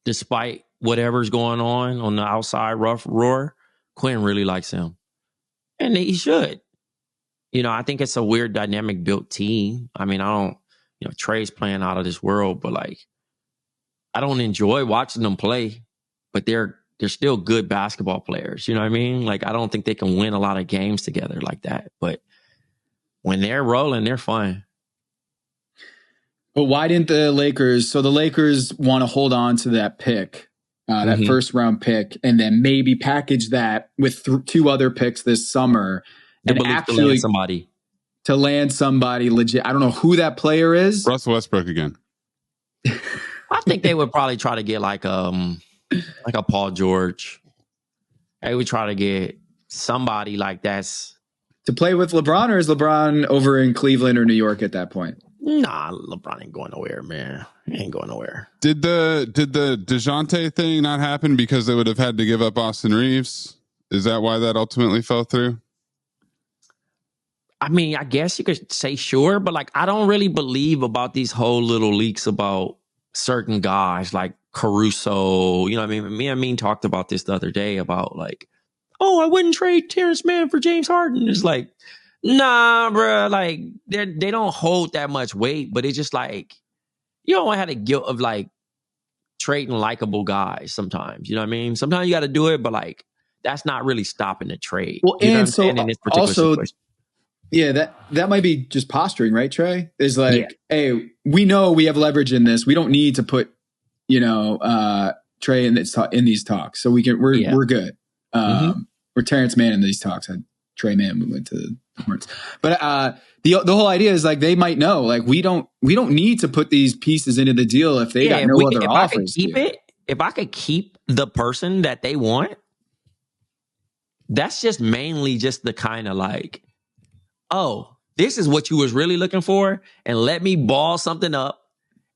C: despite whatever's going on the outside rough roar. Quinn really likes him, and he should. You know, I think it's a weird dynamic built team. I mean, I don't. You know, Trae's playing out of this world, but like, I don't enjoy watching them play, but they're still good basketball players. You know what I mean? Like, I don't think they can win a lot of games together like that. But when they're rolling, they're fun.
A: But why didn't the Lakers? So the Lakers want to hold on to that pick, that first round pick, and then maybe package that with 2 other picks this summer and actually to land somebody legit. I don't know who that player is.
B: Russell Westbrook again.
C: I think they would probably try to get like a Paul George. They would try to get somebody like that's
A: to play with LeBron, or is LeBron over in Cleveland or New York at that point?
C: Nah, LeBron ain't going nowhere, man. He ain't going nowhere.
B: Did the DeJounte thing not happen because they would have had to give up Austin Reeves? Is that why that ultimately fell through?
C: I mean, I guess you could say sure, but like, I don't really believe about these whole little leaks about certain guys like Caruso. You know what I mean? Me and Mean talked about this the other day about like, oh, I wouldn't trade Terrence Mann for James Harden. It's like, nah, bro. Like, they don't hold that much weight, but it's just like, you don't have the guilt of like trading likable guys sometimes. You know what I mean? Sometimes you got to do it, but like, that's not really stopping the trade.
A: Well,
C: you know
A: and so
C: in this particular
A: also,
C: situation.
A: Yeah, that might be just posturing, right, Trae? Is like, hey, we know we have leverage in this. We don't need to put, Trae in these talks, so we're good. We're Terrence Mann in these talks. Trae Mann went to the Hornets, but the whole idea is like they might know, like we don't need to put these pieces into the deal if they got no other offers.
C: If I could keep the person that they want, that's just mainly just the kind of like, oh, this is what you was really looking for, and let me ball something up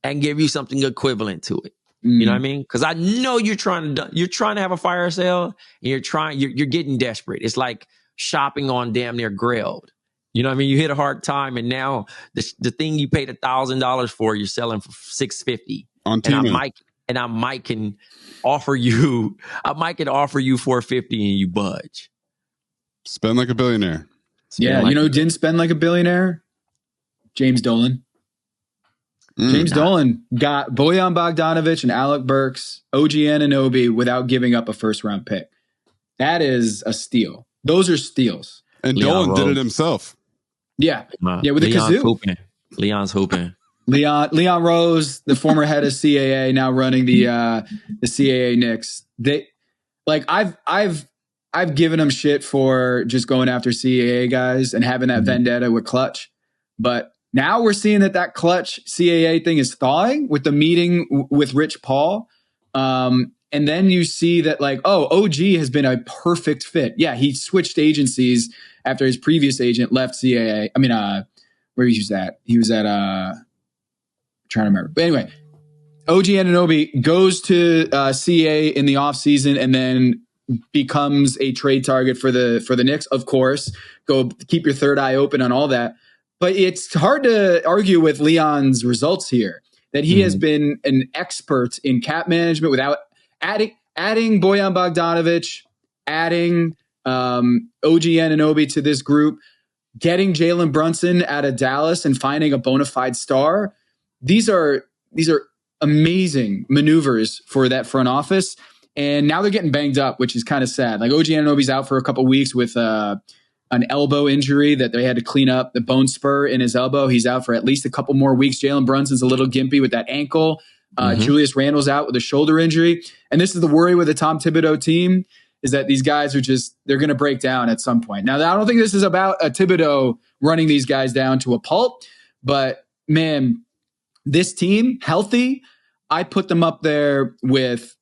C: and give you something equivalent to it. You know what I mean? Because I know you're trying to have a fire sale, and you're getting desperate. It's like shopping on damn near Grailed. You know what I mean? You hit a hard time, and now the thing you paid $1,000 for, you're selling for $650
B: on Temu.
C: I might can offer you $450 and you budge.
B: Spend like a billionaire.
A: Yeah, who didn't spend like a billionaire? James Dolan. James Dolan got Bojan Bogdanovic and Alec Burks, OG Anunoby without giving up a first-round pick. That is a steal. Those are steals.
B: And Dolan did it himself.
A: Yeah. With the kazoo.
C: Leon's hooping.
A: Leon Rose, the former head of CAA, now running the CAA Knicks. I've given them shit for just going after CAA guys and having that vendetta with Clutch. But now we're seeing that Clutch CAA thing is thawing with the meeting with Rich Paul. And then you see that OG has been a perfect fit. Yeah, he switched agencies after his previous agent left CAA. I mean, where he was at? He was at, trying to remember. But anyway, OG Anunoby goes to CAA in the offseason and then becomes a trade target for the Knicks. Of course, go keep your third eye open on all that. But it's hard to argue with Leon's results here that he has been an expert in cap management without adding Bojan Bogdanovic, adding OG Anunoby to this group, getting Jalen Brunson out of Dallas and finding a bona fide star. These are amazing maneuvers for that front office. And now they're getting banged up, which is kind of sad. Like OG Anunoby's out for a couple of weeks with an elbow injury that they had to clean up, the bone spur in his elbow. He's out for at least a couple more weeks. Jalen Brunson's a little gimpy with that ankle. Julius Randle's out with a shoulder injury. And this is the worry with the Tom Thibodeau team, is that these guys they're going to break down at some point. Now, I don't think this is about a Thibodeau running these guys down to a pulp, but man, this team, healthy, I put them up there with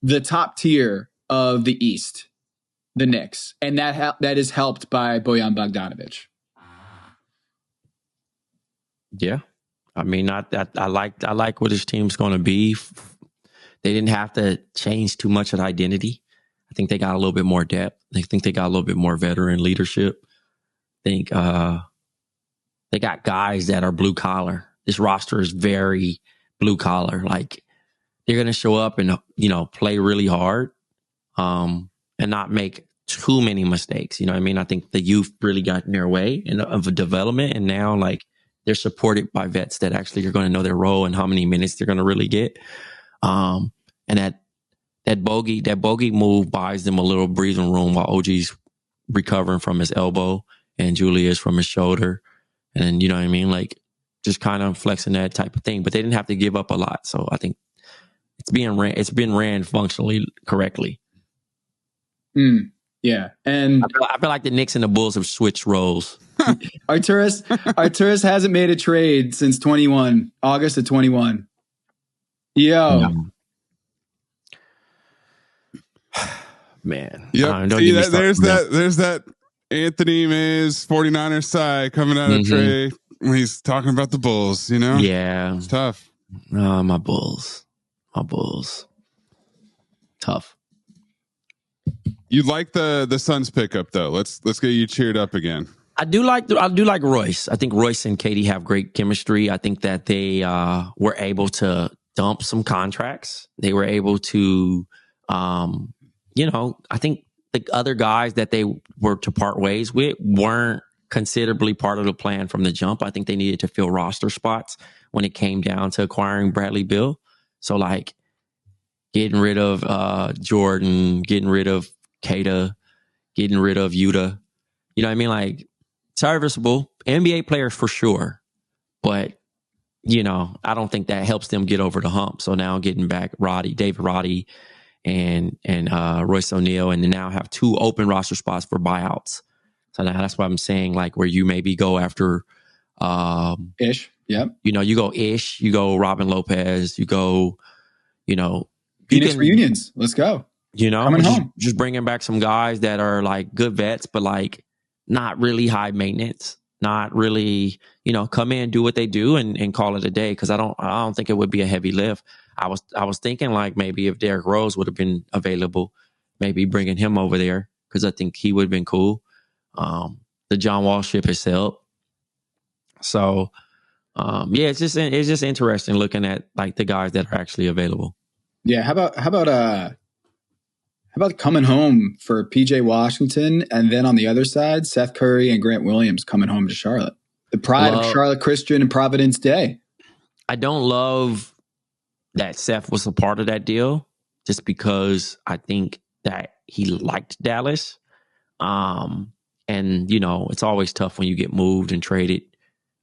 A: the top tier of the East, the Knicks, and that is helped by Bojan Bogdanovic.
C: Yeah, I mean, I like what his team's going to be. They didn't have to change too much of the identity. I think they got a little bit more depth. I think they got a little bit more veteran leadership. I think they got guys that are blue collar. This roster is very blue collar. Like, they're going to show up and, play really hard and not make too many mistakes. You know what I mean? I think the youth really got in their way of a development. And now, they're supported by vets that actually are going to know their role and how many minutes they're going to really get. And that bogey move buys them a little breathing room while OG's recovering from his elbow and Julius from his shoulder. And you know what I mean? Just kind of flexing that type of thing. But they didn't have to give up a lot. So I think it's been ran functionally correctly.
A: Yeah. And
C: I feel like the Knicks and the Bulls have switched roles.
A: Arturas hasn't made a trade since August of 21. Yo.
C: No. Man.
B: Yep. There's that Anthony Mays 49er side coming out of Trae when he's talking about the Bulls,
C: Yeah.
B: It's tough.
C: My Bulls. Tough.
B: You like the Suns pickup though. Let's get you cheered up again.
C: I do like Royce. I think Royce and Katie have great chemistry. I think that they were able to dump some contracts. They were able to, I think the other guys that they were to part ways with weren't considerably part of the plan from the jump. I think they needed to fill roster spots when it came down to acquiring Bradley Beal. So like getting rid of Jordan, getting rid of Kata, getting rid of Yuta. You know what I mean? Like, serviceable NBA players for sure, but I don't think that helps them get over the hump. So now getting back David Roddy, and Royce O'Neal, and then now have 2 open roster spots for buyouts. So now that's why I'm saying like where you maybe go after
A: Ish, yep.
C: You go Ish, you go Robin Lopez, you go,
A: Phoenix reunions. Let's go.
C: Coming home. Just bringing back some guys that are like good vets, but like not really high maintenance, not really, come in, do what they do and call it a day. Cause I don't think it would be a heavy lift. I was thinking like maybe if Derrick Rose would have been available, maybe bringing him over there. Cause I think he would have been cool. The John Wall ship has sailed. So, it's just interesting looking at like the guys that are actually available.
A: Yeah. How about coming home for PJ Washington, and then on the other side, Seth Curry and Grant Williams coming home to Charlotte? The pride of Charlotte Christian and Providence Day.
C: I don't love that Seth was a part of that deal just because I think that he liked Dallas. And, it's always tough when you get moved and traded.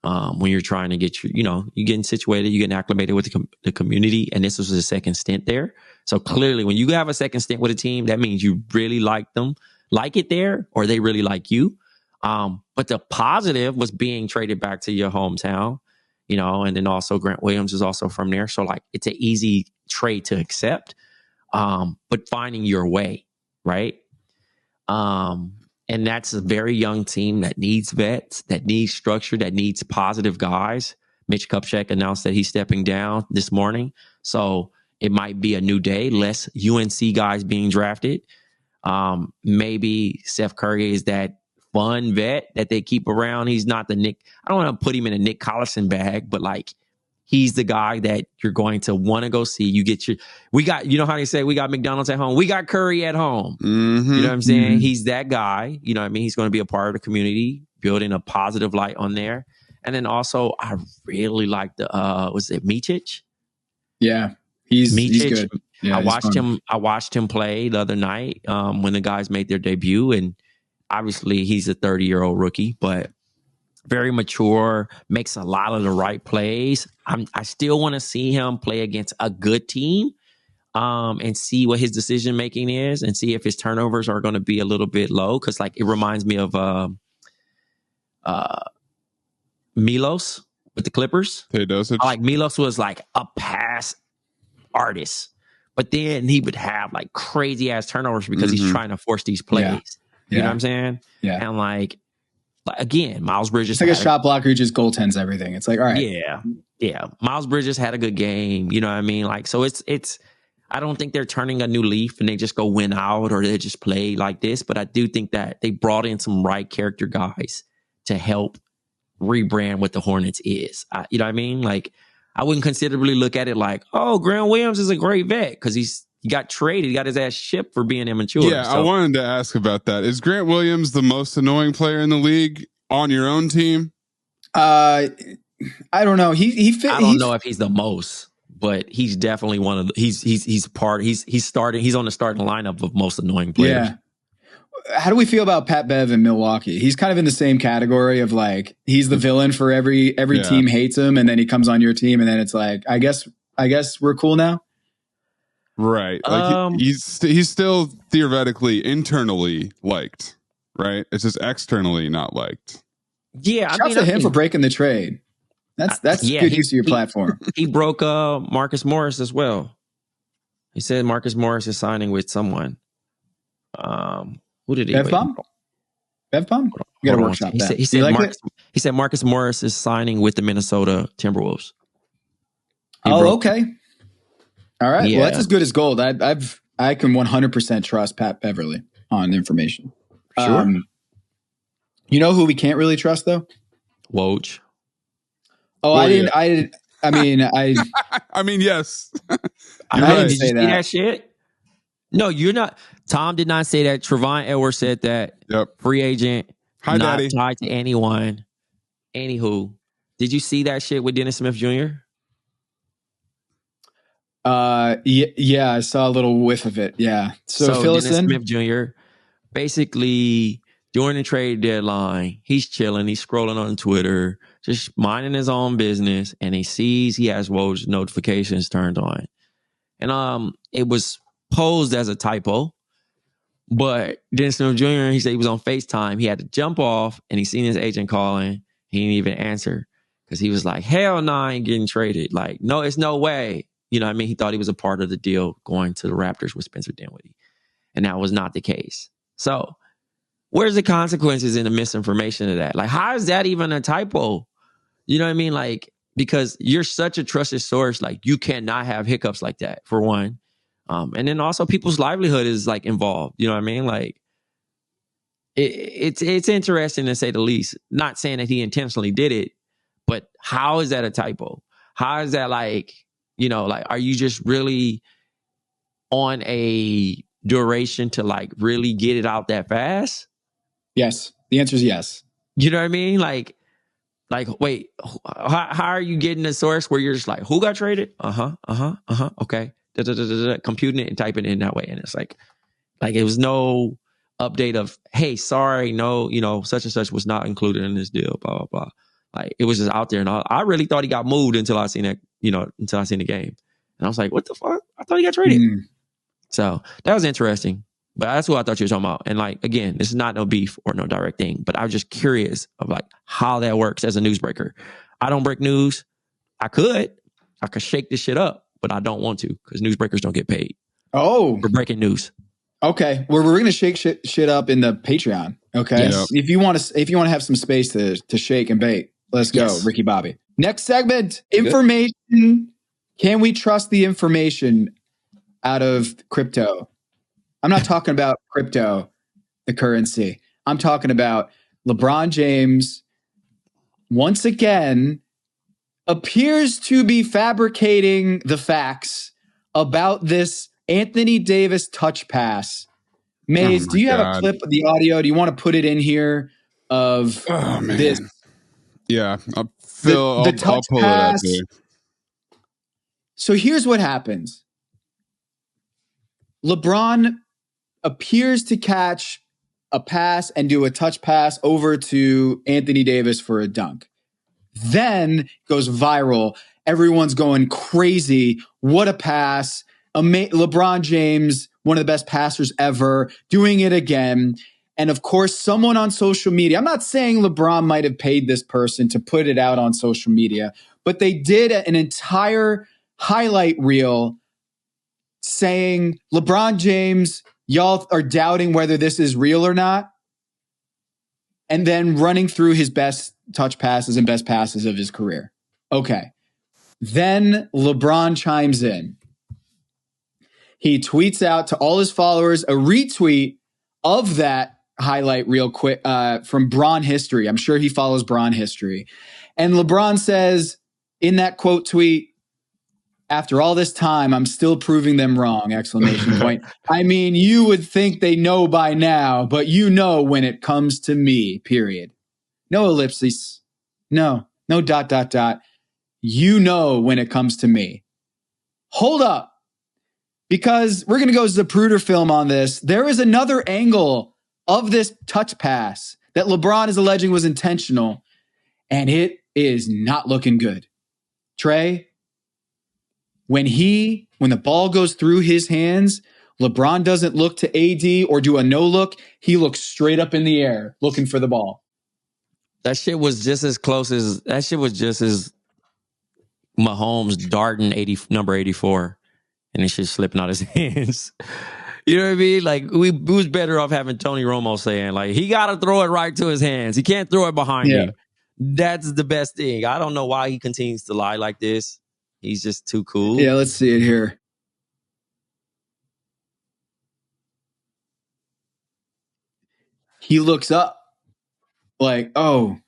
C: When you're trying to get you're getting situated, you're getting acclimated with the community. And this was his second stint there. So clearly when you have a second stint with a team, that means you really like them, like it there, or they really like you. But the positive was being traded back to your hometown, and then also Grant Williams is also from there. So like it's an easy trade to accept, but finding your way, right? And that's a very young team that needs vets, that needs structure, that needs positive guys. Mitch Kupchak announced that he's stepping down this morning. So it might be a new day, less UNC guys being drafted. Maybe Seth Curry is that fun vet that they keep around. He's not the Nick. I don't want to put him in a Nick Collison bag, but like he's the guy that you're going to want to go see. We got how they say we got McDonald's at home. We got Curry at home.
B: Mm-hmm.
C: You know what I'm saying? Mm-hmm. He's that guy. You know what I mean? He's going to be a part of the community, building a positive light on there. And then also, I really like was it Micic?
A: Yeah, he's good. Yeah,
C: I watched him play the other night when the guys made their debut, and obviously he's a 30-year-old rookie, but very mature, makes a lot of the right plays. I still want to see him play against a good team and see what his decision making is, and see if his turnovers are going to be a little bit low, because like it reminds me of Milos with the Clippers.
B: Trade Dudline.
C: Like Milos was like a pass artist, but then he would have like crazy ass turnovers because he's trying to force these plays.
A: Yeah.
C: You know what I'm saying?
A: Yeah.
C: And like again, Miles Bridges.
A: It's like a shot blocker who just goaltends everything. It's like, all right.
C: Yeah. Miles Bridges had a good game. You know what I mean? Like, so it's. I don't think they're turning a new leaf and they just go win out or they just play like this. But I do think that they brought in some right character guys to help rebrand what the Hornets is. You know what I mean? Like, I wouldn't considerably look at it like, oh, Grant Williams is a great vet because he got traded. He got his ass shipped for being immature.
B: Yeah, so I wanted to ask about that. Is Grant Williams the most annoying player in the league on your own team?
A: I don't know. I
C: don't know if he's the most, but he's definitely one of the, he's starting. He's on the starting lineup of most annoying players.
A: Yeah. How do we feel about Pat Bev in Milwaukee? He's kind of in the same category of like, he's the villain for every team hates him. And then he comes on your team and then it's like, I guess we're cool now.
B: Right. Like he's still theoretically internally liked, right? It's just externally not liked.
C: Yeah.
A: Shouts to him for breaking the trade. That's good use of your platform.
C: He broke Marcus Morris as well. He said Marcus Morris is signing with someone. Who did he?
A: Bev Bomb? You got to workshop that.
C: He said Marcus Morris is signing with the Minnesota Timberwolves.
A: Okay. All right. Yeah. Well, that's as good as gold. I can 100% trust Pat Beverly on information.
C: Sure.
A: You know who we can't really trust though?
C: Woj.
A: Oh, I didn't. I mean,
B: I mean, yes.
C: I
B: You're
C: mean,
B: right.
C: did you see that shit? No, you're not. Tom did not say that. Travonne Edwards said that.
B: Yep.
C: Free agent.
B: Hi,
C: not
B: Daddy.
C: tied to anyone. Anywho, did you see that shit with Dennis Smith Jr.?
A: Yeah, I saw a little whiff of it. Yeah. So fill us
C: Dennis
A: in.
C: Smith Jr. basically during the trade deadline, he's chilling, he's scrolling on Twitter, just minding his own business, and he sees he has Woj notifications turned on. And it was posed as a typo, but Dennis Smith Jr., he said he was on FaceTime. He had to jump off and he seen his agent calling. He didn't even answer because he was like, hell no, I ain't getting traded. Like, no, it's no way. You know what I mean? He thought he was a part of the deal going to the Raptors with Spencer Dinwiddie. And that was not the case. So where's the consequences in the misinformation of that? Like, how is that even a typo? You know what I mean? Like, because you're such a trusted source, like you cannot have hiccups like that, for one. And then also people's livelihood is like involved. You know what I mean? Like, it's interesting to say the least. Not saying that he intentionally did it, but how is that a typo? How is that like, you know, like, are you just really on a duration to like really get it out that fast?
A: Yes. The answer is yes.
C: You know what I mean? Like, wait, how are you getting a source where you're just like, who got traded? Okay. Computing it and typing it in that way. And it's like it was no update of, hey, sorry, no, you know, such and such was not included in this deal, blah, blah, blah. Like, it was just out there. And I really thought he got moved until I seen that, you know, until I seen the game. And I was like, what the fuck? I thought he got traded. So that was interesting. But that's what I thought you were talking about. And like, again, this is not no beef or no direct thing, but I was just curious of like how that works as a newsbreaker. I don't break news. I could shake this shit up, but I don't want to because newsbreakers don't get paid.
A: Oh,
C: for breaking news.
A: Okay. We're going to shake shit up in the Patreon. Okay.
C: Yes.
A: If you want to have some space to shake and bake, let's go,
C: Yes.
A: Ricky Bobby. Next segment, information. Can we trust the information out of crypto? I'm not talking about crypto, the currency. I'm talking about LeBron James once again appears to be fabricating the facts about this Anthony Davis touch pass. Maze, do you have a clip of the audio? Do you want to put it in here of this?
B: Yeah,
A: I'll pull it up there. So here's what happens. LeBron appears to catch a pass and do a touch pass over to Anthony Davis for a dunk. Then goes viral. Everyone's going crazy. What a pass. LeBron James, one of the best passers ever, doing it again. And of course, someone on social media, I'm not saying LeBron might have paid this person to put it out on social media, but they did an entire highlight reel saying, LeBron James, y'all are doubting whether this is real or not. And then running through his best touch passes and best passes of his career. Okay. Then LeBron chimes in. He tweets out to all his followers a retweet of that highlight real quick from Bron History. I'm sure he follows Bron History. And LeBron says in that quote tweet, after all this time, I'm still proving them wrong, exclamation point. I mean, you would think they know by now, but you know when it comes to me, period. No ellipses. No dot. You know when it comes to me. Hold up. Because we're going to go Zapruder film on this. There is another angle of this touch pass that LeBron is alleging was intentional, and it is not looking good. Trae, when the ball goes through his hands, LeBron doesn't look to AD or do a no look. He looks straight up in the air looking for the ball.
C: That shit was just as Mahomes darting number 84 and it shit slipping out his hands. You know what I mean? Like, we was better off having Tony Romo saying, like, he got to throw it right to his hands. He can't throw it behind him. That's the best thing. I don't know why he continues to lie like this. He's just too cool.
A: Yeah, let's see it here. He looks up. Like, oh.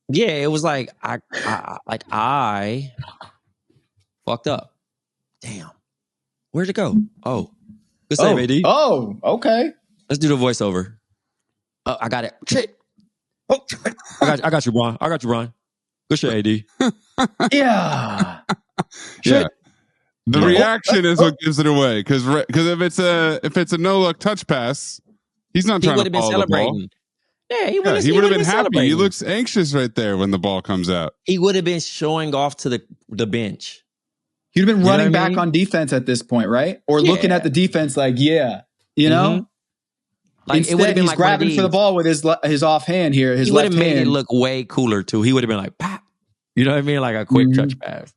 C: Yeah, it was like I fucked up. Damn. Where'd it go? Oh. Good save, AD.
A: Oh, okay.
C: Let's do the voiceover. Oh, I got it. Shit. Oh, I got you, Bron. I got you, Bron. Good shit, AD.
A: Yeah.
B: Yeah. The reaction is what gives it away. Because if it's a no-look touch pass, he's not trying to follow the ball.
C: Yeah, he would have
B: been happy. He looks anxious right there when the ball comes out.
C: He would have been showing off to the bench.
A: He'd have been running back on defense at this point, right? Or looking at the defense like, you know? Like, instead, it would have been he's like grabbing for the ball with his offhand here. His left hand. He would have made it look
C: way cooler, too. He would have been like, pop. You know what I mean? Like a quick touch pass.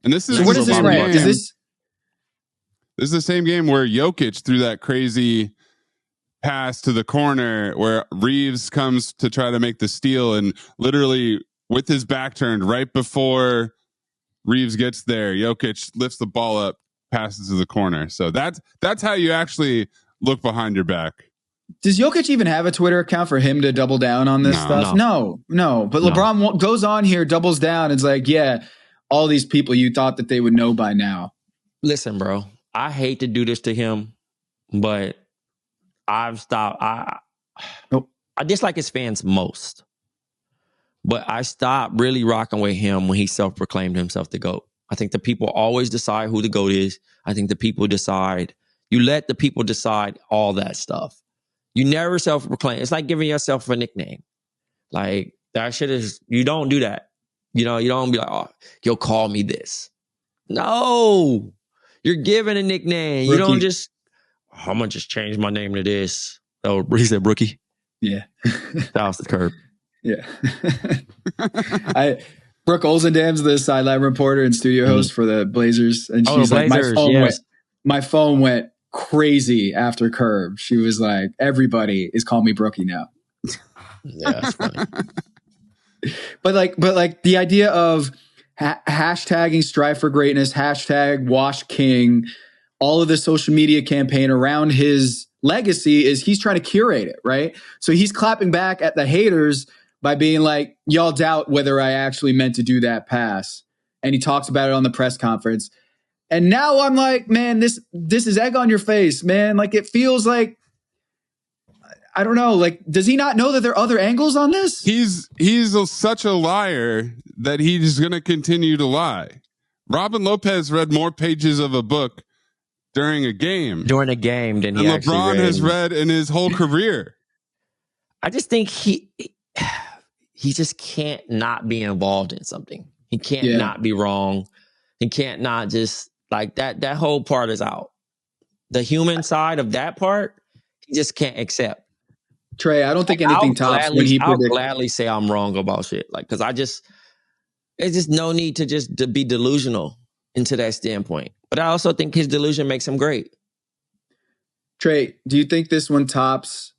B: And this is
A: what is this rank?
B: This is the same game where Jokic threw that crazy pass to the corner where Reeves comes to try to make the steal, and literally with his back turned right before Reeves gets there, Jokic lifts the ball up, passes to the corner. So that's how you actually look behind your back.
A: Does Jokic even have a Twitter account for him to double down on this stuff? No. But LeBron goes on here, doubles down. It's like, yeah, all these people you thought that they would know by now.
C: Listen, bro, I hate to do this to him, but I've stopped. I dislike his fans most, but I stopped really rocking with him when he self-proclaimed himself the GOAT. I think the people always decide who the GOAT is. I think the people decide. You let the people decide all that stuff. You never self-proclaim. It's like giving yourself a nickname. Like, that shit is, you don't do that. You know, you don't be like, oh, you'll call me this. No. You're given a nickname. Rookie. You don't just, I'm going to just change my name to this. Oh, he said rookie?
A: Yeah.
C: That was the curve.
A: Yeah. Brooke Olsendam's the sideline reporter and studio host for the Blazers. And she's like, my phone went crazy after Curb. She was like, everybody is calling me Brookie now.
C: Yeah, that's funny.
A: But like the idea of hashtagging strive for greatness, hashtag wash king, all of the social media campaign around his legacy is he's trying to curate it, right? So he's clapping back at the haters by being like, y'all doubt whether I actually meant to do that pass. And he talks about it on the press conference. And now I'm like, man, this is egg on your face, man. Like, it feels like, I don't know. Like, does he not know that there are other angles on this?
B: He's such a liar that he's going to continue to lie. Robin Lopez read more pages of a book during a game
C: than he actually
B: LeBron has read in his whole career.
C: I just think he just can't not be involved in something. He can't not be wrong. He can't not just like that. That whole part is out. The human side of that part, he just can't accept.
A: Trae, I don't think anything tops when he predicts.
C: I'll gladly say I'm wrong about shit. Like, because it's just no need to be delusional into that standpoint. But I also think his delusion makes him great.
A: Trae, do you think this one tops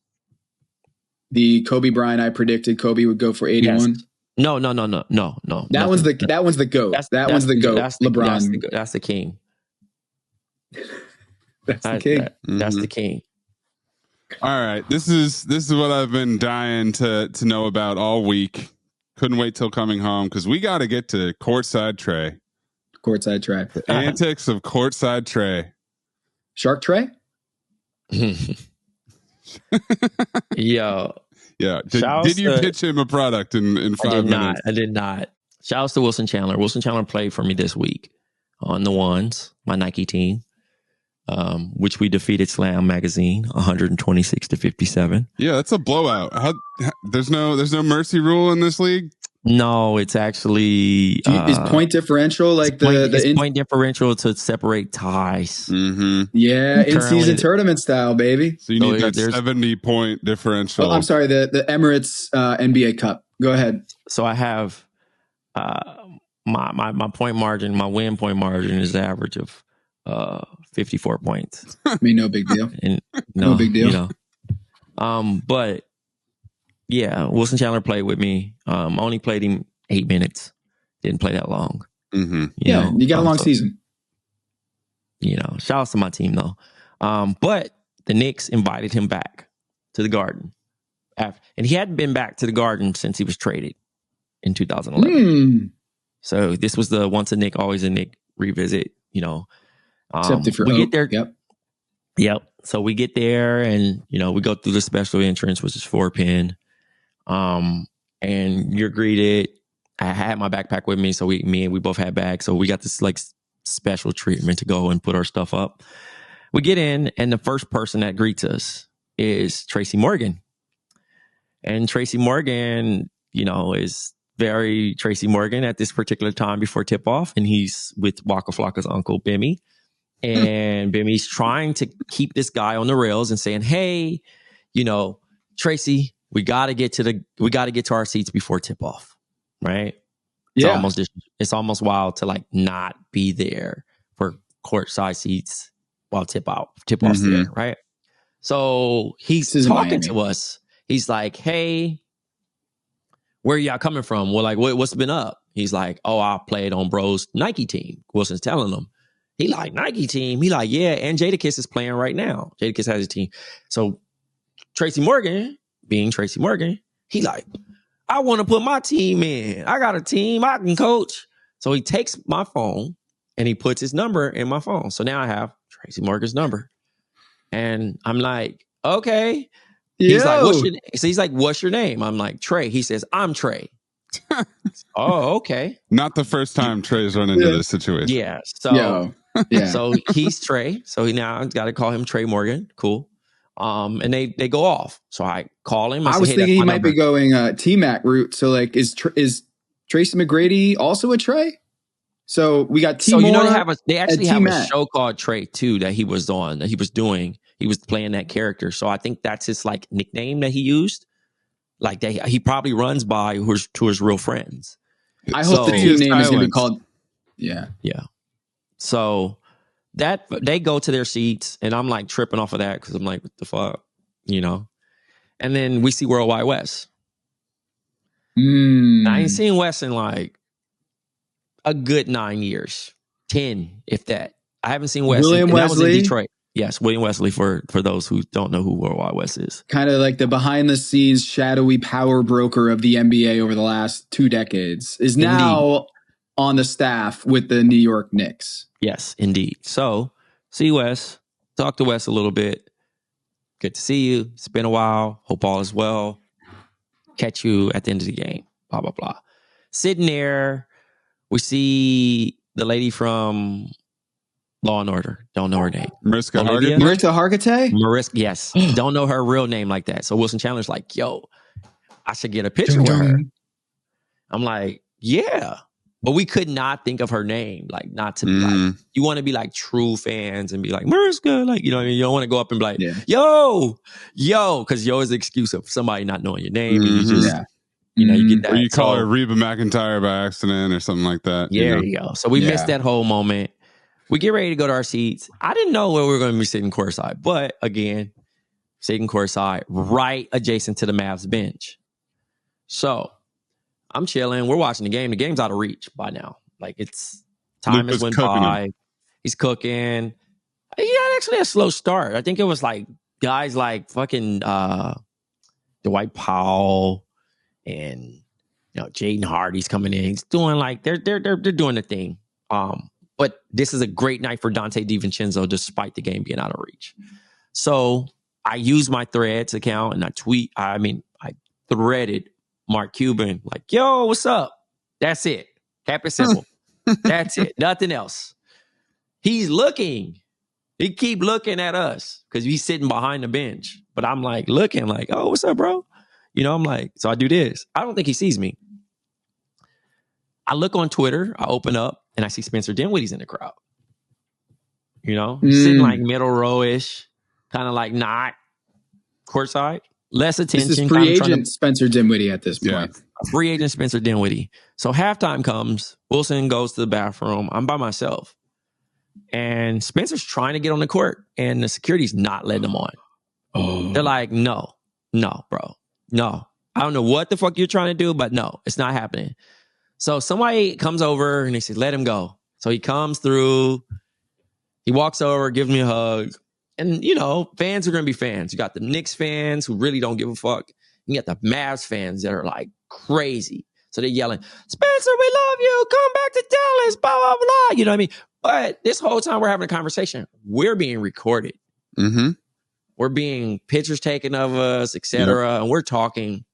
A: the Kobe Bryant? I predicted Kobe would go for 81.
C: Yes. No.
A: That one's the GOAT. That one's the GOAT. LeBron.
C: That's the king.
A: That's the king.
C: That's the king.
B: All right. This is what I've been dying to know about all week. Couldn't wait till coming home because we got to get to courtside Trae.
A: Courtside Trae.
B: The antics of courtside Trae.
A: Shark Trae?
C: Yo.
B: Yeah. Did you pitch him a product in 5 minutes?
C: I did not. Shouts to Wilson Chandler. Wilson Chandler played for me this week on the Ones, my Nike team, which we defeated Slam Magazine 126-57.
B: Yeah, that's a blowout. There's no mercy rule in this league?
C: No, it's actually
A: is point differential like
C: point differential to separate ties.
B: Mm-hmm.
A: Yeah, in season tournament style, baby.
B: So you need that 70-point differential.
A: Oh, I'm sorry, the Emirates NBA Cup. Go ahead.
C: So I have my point margin, my win point margin is the average of 54 points.
A: I mean, no big deal.
C: And
A: no big deal.
C: You know, but. Yeah, Wilson Chandler played with me. Only played him 8 minutes. Didn't play that long.
B: Mm-hmm.
A: You got a long season.
C: You know, shout out to my team though. But the Knicks invited him back to the Garden And he hadn't been back to the Garden since he was traded in 2011. So this was the once a Knick, always a Knick revisit, you know.
A: Except if you're
C: we get there.
A: Yep.
C: So we get there and, you know, we go through the special entrance, which is 4-pin. And you're greeted. I had my backpack with me. So we both had bags. So we got this like special treatment to go and put our stuff up. We get in and the first person that greets us is Tracy Morgan. And Tracy Morgan, you know, is very Tracy Morgan at this particular time before tip off. And he's with Waka Flocka's uncle, Bimmy. And Bimmy's trying to keep this guy on the rails and saying, hey, you know, Tracy, we got to get to our seats before tip off. Right. It's almost wild to like not be there for courtside seats while tip off's there. Right. So he's talking to us. He's like, hey, where y'all coming from? We're like, what's been up? He's like, oh, I played on bro's Nike team. Wilson's telling him. He like, Nike team? He like, yeah, and Jadakiss is playing right now. Jadakiss has a team. So Tracy Morgan, being Tracy Morgan, he like, I want to put my team in. I got a team. I can coach. So he takes my phone and he puts his number in my phone. So now I have Tracy Morgan's number. And I'm like, okay. He's like, what's your name? I'm like, Trae. He says, I'm Trae. Oh, okay.
B: Not the first time Trae's run into this situation.
C: Yeah. So so he's Trae. So he now got to call him Trae Morgan. Cool. And they go off. So I call him.
A: I was thinking he might be going T-Mac route. So like, is Tracy McGrady also a Trae? So we got T.
C: So you know they actually have a show called Trae too that he was on, that he was doing. He was playing that character. So I think that's his like nickname that he used. Like he probably runs by to his real friends.
A: I hope the team name is going to be called. Yeah.
C: So that they go to their seats and I'm like tripping off of that because I'm like, what the fuck, you know? And then we see Worldwide Wes. I ain't seen Wes in like a good 9 years, 10, if that. I haven't seen Wes.
A: William Wesley.
C: That was in Detroit. Yes, William Wesley for those who don't know who Worldwide Wes is.
A: Kind of like the behind the scenes shadowy power broker of the NBA over the last 2 decades is now on the staff with the New York Knicks.
C: Yes, indeed. So see Wes, talk to Wes a little bit. Good to see you. It's been a while. Hope all is well. Catch you at the end of the game. Blah, blah, blah. Sitting there, we see the lady from Law and Order. Don't know her name.
A: Mariska Hargitay?
C: Mariska, yes. Don't know her real name like that. So Wilson Chandler's like, yo, I should get a picture with her. I'm like, yeah. But we could not think of her name. Like, not to be like, you want to be like true fans and be like, Mariska, like, you know what I mean? You don't want to go up and be like, yo, because yo is the excuse of somebody not knowing your name. And you just, you know, you get that.
B: Or you call her Reba McEntire by accident or something like that.
C: Yeah, there you go. So we missed that whole moment. We get ready to go to our seats. I didn't know where we were going to be sitting courtside. But again, sitting courtside right adjacent to the Mavs bench. So I'm chilling. We're watching the game. The game's out of reach by now. Like time has went by. He's cooking. He had actually a slow start. I think it was like guys like fucking Dwight Powell and Jaden Hardy's coming in. He's doing like they're doing the thing. But this is a great night for Dante DiVincenzo despite the game being out of reach. So I use my Threads account and I threaded Mark Cuban like, yo, what's up? That's it. Kept it simple. That's it. Nothing else. He's looking. He keep looking at us because he's sitting behind the bench. But I'm like looking like, oh, what's up, bro? I'm like, so I do this. I don't think he sees me. I look on Twitter. I open up and I see Spencer Dinwiddie's in the crowd. Sitting like middle row-ish, kind of like not courtside. Less attention.
A: This is free agent Spencer Dinwiddie at this point.
C: Yeah. Free agent Spencer Dinwiddie. So halftime comes. Wilson goes to the bathroom. I'm by myself. And Spencer's trying to get on the court. And the security's not letting him on. Oh. They're like, no, bro. No. I don't know what the fuck you're trying to do, but no, it's not happening. So somebody comes over and they say, let him go. So he comes through. He walks over, gives me a hug. And, fans are going to be fans. You got the Knicks fans who really don't give a fuck. You got the Mavs fans that are like crazy. So they're yelling, Spencer, we love you. Come back to Dallas, blah, blah, blah. You know what I mean? But this whole time we're having a conversation, we're being recorded.
B: Mm-hmm.
C: We're being pictures taken of us, etc. And we're talking.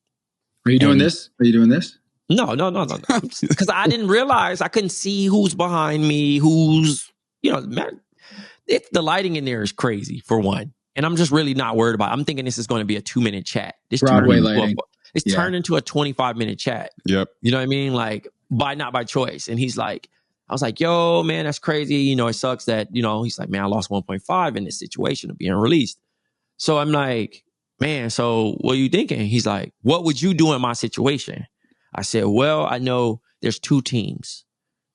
A: Are you doing this? Are you doing this?
C: No. Because I didn't realize, I couldn't see who's behind me, who's, the lighting in there is crazy, for one. And I'm just really not worried about it. I'm thinking this is going to be a 2-minute chat. This
A: Broadway lighting.
C: It's turned into a 25-minute chat.
B: Yep.
C: You know what I mean? Like, not by choice. And he's like, I was like, yo, man, that's crazy. It sucks that, he's like, man, I lost 1.5 in this situation of being released. So I'm like, man, so what are you thinking? He's like, what would you do in my situation? I said, well, I know there's 2 teams,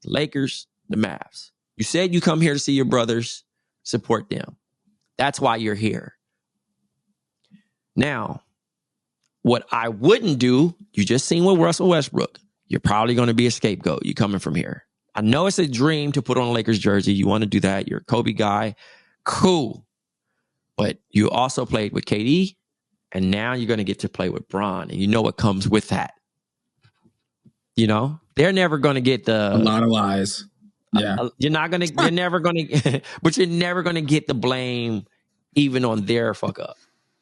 C: the Lakers, the Mavs. You said you come here to see your brothers, support them. That's why you're here. Now, what I wouldn't do, you just seen with Russell Westbrook. You're probably going to be a scapegoat. You coming from here. I know it's a dream to put on a Lakers jersey. You want to do that. You're a Kobe guy. Cool. But you also played with KD, and now you're going to get to play with Bron, and you know what comes with that. They're never going to get a
A: lot of lies. Yeah.
C: You're never going to, but you're never going to get the blame even on their fuck up.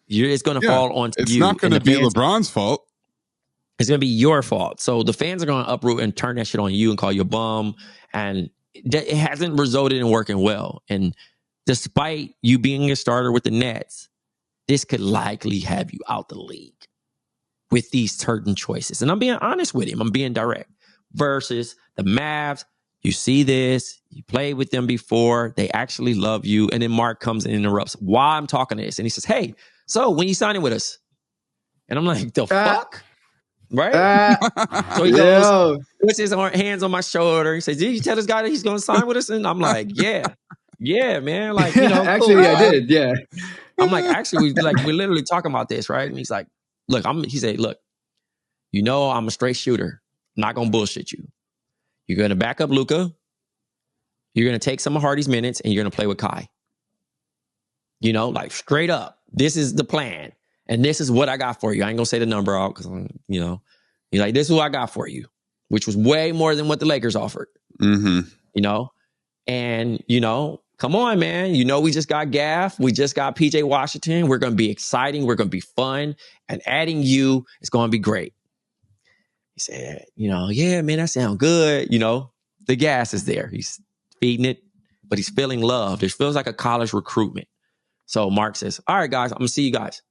C: It's going to fall onto you.
B: It's not going to be LeBron's fault.
C: It's going to be your fault. So the fans are going to uproot and turn that shit on you and call you a bum. And it hasn't resulted in working well. And despite you being a starter with the Nets, this could likely have you out the league with these certain choices. And I'm being honest with him. I'm being direct. Versus the Mavs, you see this, you played with them before, they actually love you. And then Mark comes and interrupts while I'm talking to this. And he says, hey, so when you signing with us? And I'm like, the fuck? Right? So he goes, puts his hands on my shoulder. He says, did you tell this guy that he's going to sign with us? And I'm like, yeah, man. Like,
A: actually, cool, I did. Yeah.
C: I'm like, actually, we're literally talking about this, right? And he's like, look, he said, look, I'm a straight shooter. I'm not going to bullshit you. You're going to back up Luka. You're going to take some of Hardy's minutes and you're going to play with Kai. Like straight up. This is the plan. And this is what I got for you. I ain't going to say the number out because, you're like, this is what I got for you, which was way more than what the Lakers offered.
B: Mm-hmm.
C: And, come on, man. We just got Gaff. We just got PJ Washington. We're going to be exciting. We're going to be fun. And adding you is going to be great. He said, yeah, man, that sounds good. The gas is there. He's feeding it, but he's feeling loved. It feels like a college recruitment. So Mark says, all right, guys, I'm going to see you guys.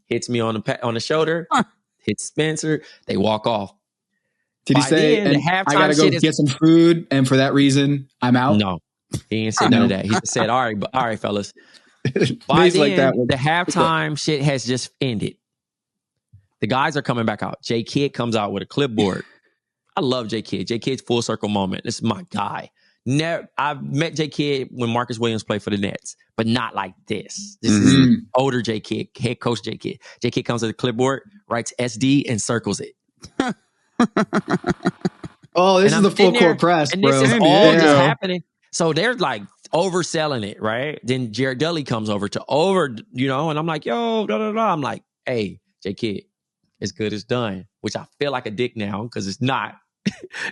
C: Hits me on the shoulder, hits Spencer. They walk off.
A: Did he say, I got to go get some food, and for that reason, I'm out?
C: No, he ain't said none of that. He just said, all right, fellas. By then, the halftime shit has just ended. The guys are coming back out. J Kidd comes out with a clipboard. I love J Kidd. J Kidd's full circle moment. This is my guy. I've met J Kidd when Marcus Williams played for the Nets, but not like this. This is older J Kidd, head coach J Kidd. J Kidd comes with a clipboard, writes SD, and circles it.
A: This is the full court press,
C: and
A: bro.
C: This is all just happening. So they're like overselling it, right? Then Jared Dudley comes over and I'm like, yo, blah, blah, blah. I'm like, hey, J Kidd, it's good as done, which I feel like a dick now because it's not.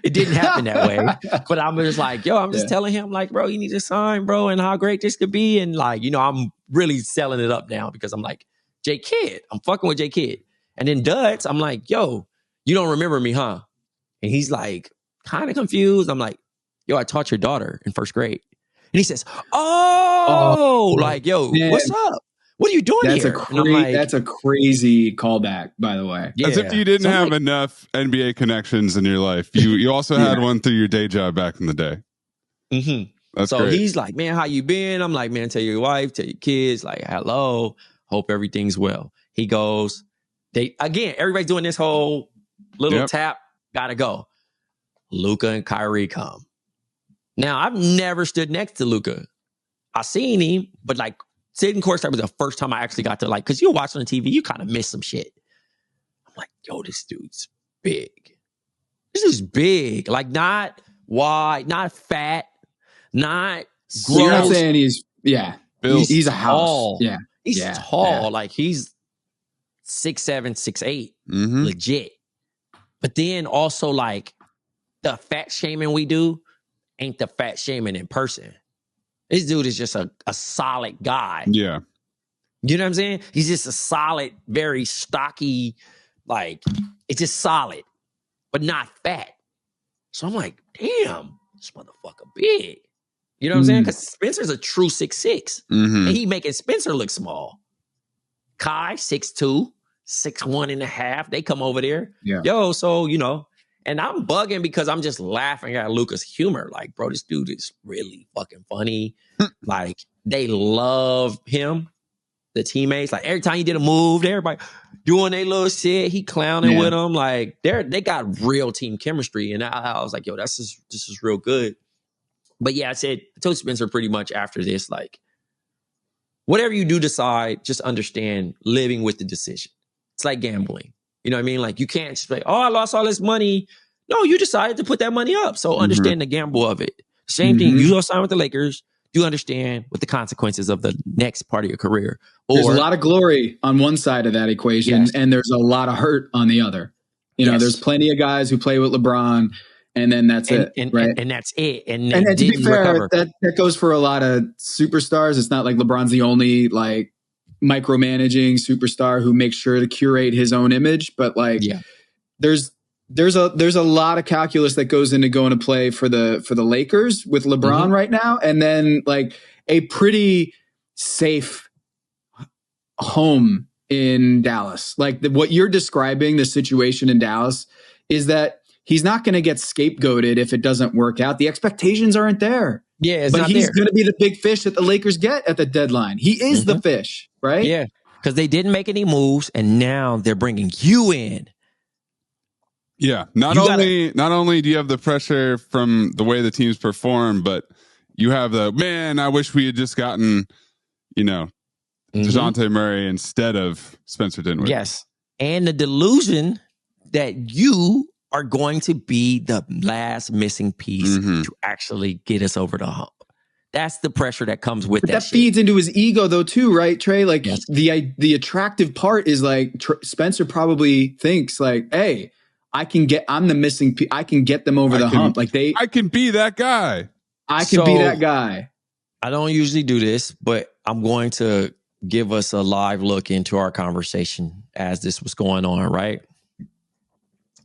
C: It didn't happen that way. But I'm just like, I'm just telling him, like, bro, you need to sign, bro, and how great this could be. And like, I'm really selling it up now because I'm like, J Kidd, I'm fucking with J Kidd. And then Duds, I'm like, yo, you don't remember me, huh? And he's like, kind of confused. I'm like, yo, I taught your daughter in first grade. And he says, like, yo, man, what's up? What are you doing here?
A: That's a crazy callback, by the way.
B: Yeah. As if you didn't have enough NBA connections in your life. You also had one through your day job back in the day.
C: Mm-hmm.
B: That's
C: so
B: great.
C: He's like, man, how you been? I'm like, man, tell your wife, tell your kids, like, hello, hope everything's well. He goes, everybody's doing this whole little tap, gotta go. Luka and Kyrie come. Now, I've never stood next to Luka. I seen him, but like, sitting courtside was the first time I actually got to because you watch on the TV, you kind of miss some shit. I'm like, yo, this dude's big. This is big. Like not wide, not fat, not gross.
A: You're not saying he's a house.
C: Tall.
A: Yeah.
C: He's tall.
A: Yeah.
C: Like he's 6'7", 6'8", legit. But then also like the fat shaming we do ain't the fat shaming in person. This dude is just a solid guy.
B: Yeah.
C: You know what I'm saying? He's just a solid, very stocky, like, it's just solid, but not fat. So I'm like, damn, this motherfucker big. You know what I'm saying? Because Spencer's a true 6'6". And he making Spencer look small. Kai, 6'2", 6'1 and a half. They come over there.
A: Yeah.
C: Yo, so, you know, and I'm bugging because I'm just laughing at Luka's humor. Like, bro, this dude is really fucking funny. Like, they love him, the teammates. Like, every time he did a move, everybody doing their little shit. He clowning with them. Like, they got real team chemistry. And I was like, yo, this is real good. But yeah, I told Spencer pretty much after this, like, whatever you do decide, just understand living with the decision. It's like gambling. You know what I mean? Like, you can't just say, oh, I lost all this money. No, you decided to put that money up. So understand the gamble of it. Same thing. You go sign with the Lakers. You understand what the consequences of the next part of your career.
A: There's a lot of glory on one side of that equation, and there's a lot of hurt on the other. You know, there's plenty of guys who play with LeBron, and then that's it, right?
C: And that's it. And
A: to be fair, that goes for a lot of superstars. It's not like LeBron's the only like micromanaging superstar who makes sure to curate his own image, but like there's a lot of calculus that goes into going to play for the Lakers with LeBron right now, and then like a pretty safe home in Dallas. Like what you're describing, the situation in Dallas, is that he's not going to get scapegoated if it doesn't work out. The expectations aren't there.
C: Yeah,
A: but he's going to be the big fish that the Lakers get at the deadline. He is the fish, right?
C: Yeah, because they didn't make any moves, and now they're bringing you in.
B: Yeah, not only do you have the pressure from the way the teams perform, but you have the, man, I wish we had just gotten, DeJounte Murray instead of Spencer Dinwiddie.
C: Yes, and the delusion that you are going to be the last missing piece to actually get us over the hump. That's the pressure that comes with that shit.
A: Feeds into his ego though too, right, Trae? Like the attractive part is like Spencer probably thinks like, hey, I'm the missing piece. I can get them over the hump. Like
B: I can be that guy.
A: I can be that guy.
C: I don't usually do this, but I'm going to give us a live look into our conversation as this was going on, right?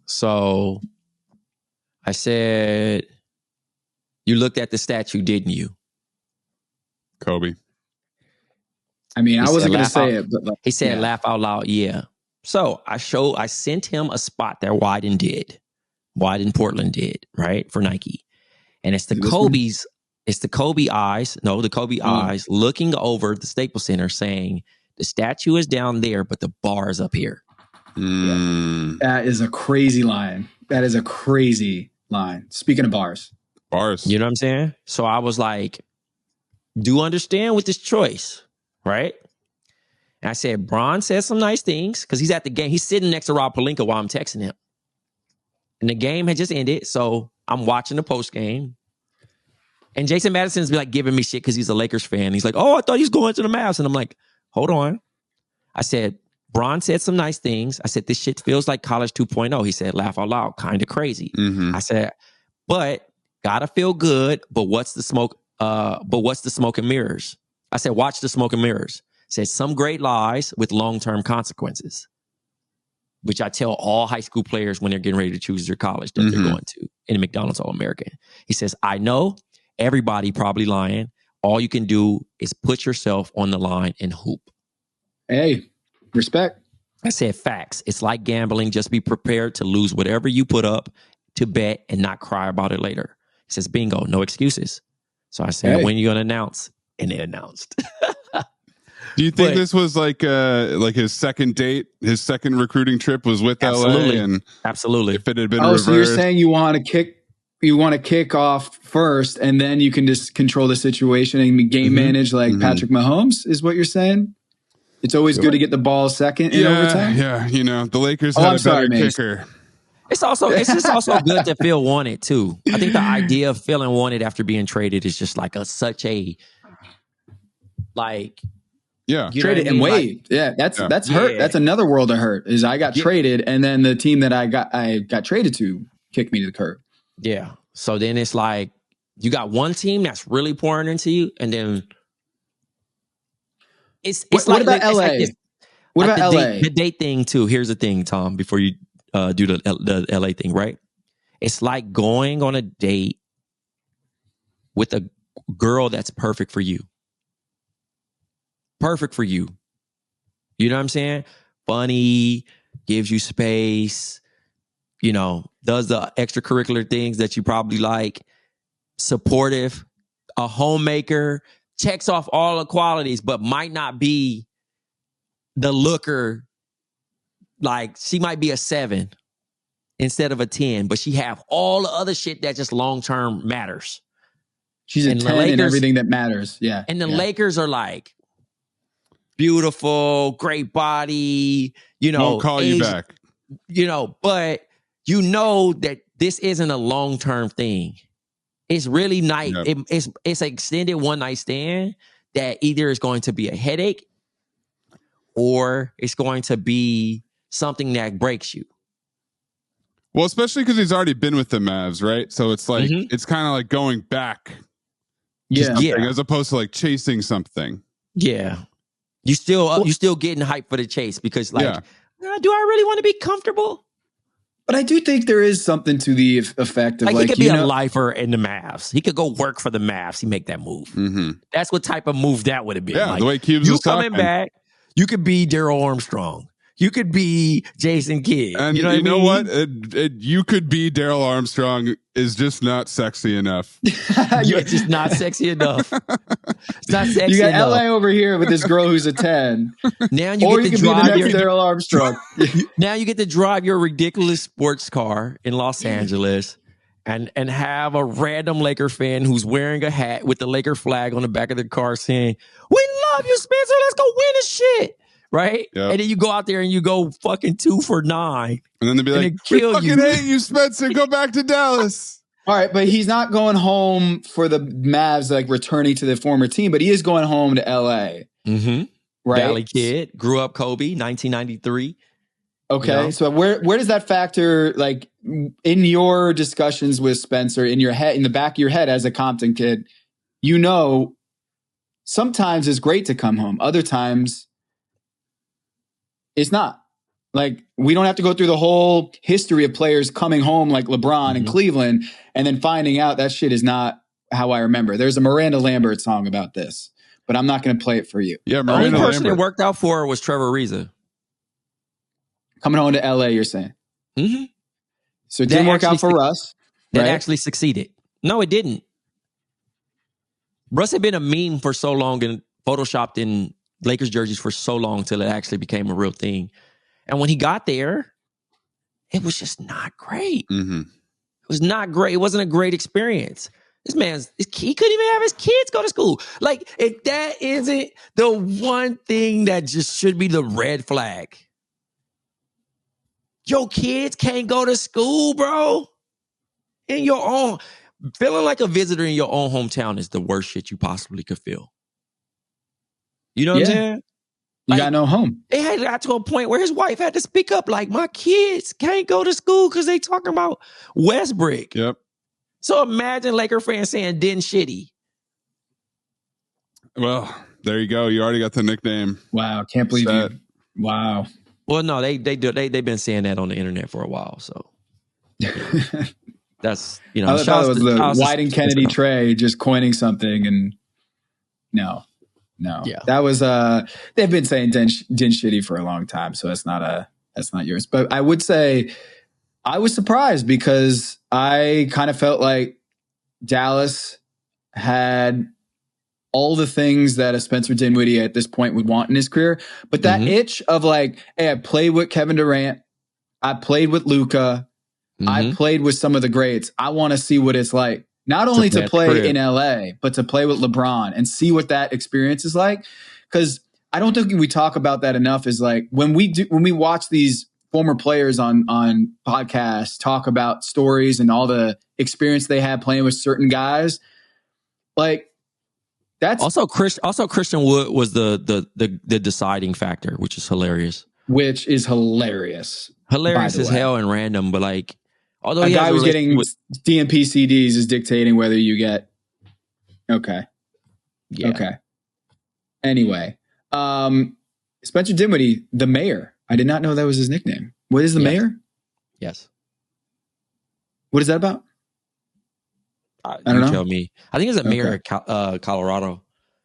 C: So I said, you looked at the statue, didn't you?
B: Kobe.
A: I mean, I wasn't going to say it, but like,
C: he said, laugh out loud. Yeah. So I sent him a spot that Portland did, right? For Nike. And it's the Kobe eyes looking over the Staples Center saying, the statue is down there, but the bar is up here.
A: Yeah. That is a crazy line. Speaking of bars.
C: You know what I'm saying? So I was like, do understand with this choice, right? And I said, Bron said some nice things because he's at the game. He's sitting next to Rob Pelinka while I'm texting him. And the game had just ended, so I'm watching the post game. And Jason Madison's like giving me shit because he's a Lakers fan. He's like, oh, I thought he's going to the Mavs. And I'm like, hold on. I said, Bron said some nice things. I said, this shit feels like college 2.0. He said, laugh out loud, kind of crazy. I said, but gotta feel good. But what's the smoke? What's the smoke and mirrors? I said, watch the smoke and mirrors. Said some great lies with long-term consequences, which I tell all high school players when they're getting ready to choose their college that they're going to in a McDonald's All-American. He says, I know everybody probably lying. All you can do is put yourself on the line and hoop.
A: Hey, respect.
C: I said, facts. It's like gambling. Just be prepared to lose whatever you put up to bet and not cry about it later. He says, bingo, no excuses. So I said, when are you going to announce? And they announced.
B: Do you think this was like his second date, his second recruiting trip was with LA? And
C: absolutely.
B: If it had been reversed.
A: So you're saying you want to kick off first, and then you can just control the situation and game manage like Patrick Mahomes, is what you're saying? It's always good to get the ball second in overtime.
B: Yeah, the Lakers had a better kicker.
C: It's just also good to feel wanted too. I think the idea of feeling wanted after being traded is just like such a
B: Yeah.
A: You traded and waived. Like, that's hurt. That's another world of hurt. Is I got traded, and then the team that I got traded to kicked me to the curb.
C: Yeah. So then it's like you got one team that's really pouring into you, and then it's
A: what
C: like
A: about LA?
C: Like
A: what
C: like
A: about LA?
C: The date thing too. Here's the thing, Tom. Before you do the LA thing, right? It's like going on a date with a girl that's perfect for you. Perfect for you. You know what I'm saying? Funny, gives you space, you know, does the extracurricular things that you probably like, supportive, a homemaker, checks off all the qualities, but might not be the looker. Like, she might be a 7 instead of a 10, but she have all the other shit that just long-term matters.
A: She's a 10 in everything that matters. Yeah.
C: And the Lakers are like, beautiful, great body, you know.
B: Won't call you back.
C: You know, but you know that this isn't a long-term thing. It's really nice. Yep. It's an extended one-night stand that either is going to be a headache or it's going to be something that breaks you.
B: Well, especially because he's already been with the Mavs, right? So it's like, it's kind of like going back. As opposed to like chasing something.
C: Yeah. You still getting hyped for the chase because like, do I really want to be comfortable?
A: But I do think there is something to the effect of like
C: he could be a lifer in the Mavs. He could go work for the Mavs. He make that move.
B: Mm-hmm.
C: That's what type of move that would have been.
B: Yeah,
C: like,
B: the way Cubes was
C: coming back. You could be Daryl Armstrong. You could be Jason Kidd.
B: And
C: you know
B: what? You could be Daryl Armstrong is just not sexy enough.
C: It's just not sexy enough. It's not sexy enough.
A: You got LA over here with this girl who's a 10.
C: Now you get to drive
A: your Daryl Armstrong.
C: Now you get to drive your ridiculous sports car in Los Angeles and have a random Laker fan who's wearing a hat with the Laker flag on the back of the car saying, "We love you, Spencer. Let's go win this shit." Right? Yep. And then you go out there and you go fucking 2 for 9.
B: And then they'll be like, "We fucking hate you, Spencer. Go back to Dallas."
A: All right, but he's not going home for the Mavs, like returning to the former team, but he is going home to LA.
C: Mm-hmm.
A: Right?
C: Valley kid, grew up Kobe, 1993.
A: Okay, you know? So where does that factor, like, in your discussions with Spencer, in your head, in the back of your head as a Compton kid, you know, sometimes it's great to come home. Other times, it's not. Like, we don't have to go through the whole history of players coming home like LeBron in Cleveland and then finding out that shit is not how I remember. There's a Miranda Lambert song about this, but I'm not going to play it for you.
B: Yeah,
C: the only person it worked out for was Trevor Ariza.
A: Coming home to LA, you're saying?
C: Mm-hmm.
A: So it didn't work out for Russ.
C: That actually succeeded. No, it didn't. Russ had been a meme for so long and photoshopped in Lakers jerseys for so long till it actually became a real thing. And when he got there, it was just not great.
B: Mm-hmm.
C: It was not great. It wasn't a great experience. He couldn't even have his kids go to school. Like, if that isn't the one thing that just should be the red flag. Your kids can't go to school, bro. In your own, feeling like a visitor in your own hometown is the worst shit you possibly could feel. You know what I'm saying?
A: You got no home.
C: It had got to a point where his wife had to speak up, like, my kids can't go to school because they talking about Westbrook.
B: Yep.
C: So imagine Laker fans saying "Den Shitty."
B: Well, there you go. You already got the nickname.
A: Wow, can't believe you. Wow.
C: Well, no, they've been saying that on the internet for a while. So that's, you know,
A: I thought it was the Wyden Kennedy Trae just coining something, and no. Yeah, that was they've been saying din shitty for a long time, so that's not yours. But I would say I was surprised because I kind of felt like Dallas had all the things that a Spencer Dinwiddie at this point would want in his career, but that itch of like, hey, I played with Kevin Durant, I played with Luka, I played with some of the greats. I want to see what it's like. Not only to play in LA, but to play with LeBron and see what that experience is like. Because I don't think we talk about that enough. Is like when we watch these former players on podcasts talk about stories and all the experience they had playing with certain guys. Like, That's
C: also Christian Wood was the deciding factor, which is hilarious. Hilarious as hell and random, but like, although
A: a guy who's getting DMP CDs is dictating whether you get. Okay. Yeah. Okay. Anyway, Spencer Dinwiddie, the mayor. I did not know that was his nickname. What is the mayor?
C: Yes.
A: What is that about?
C: I don't know. Tell me. I think it's a mayor of Colorado.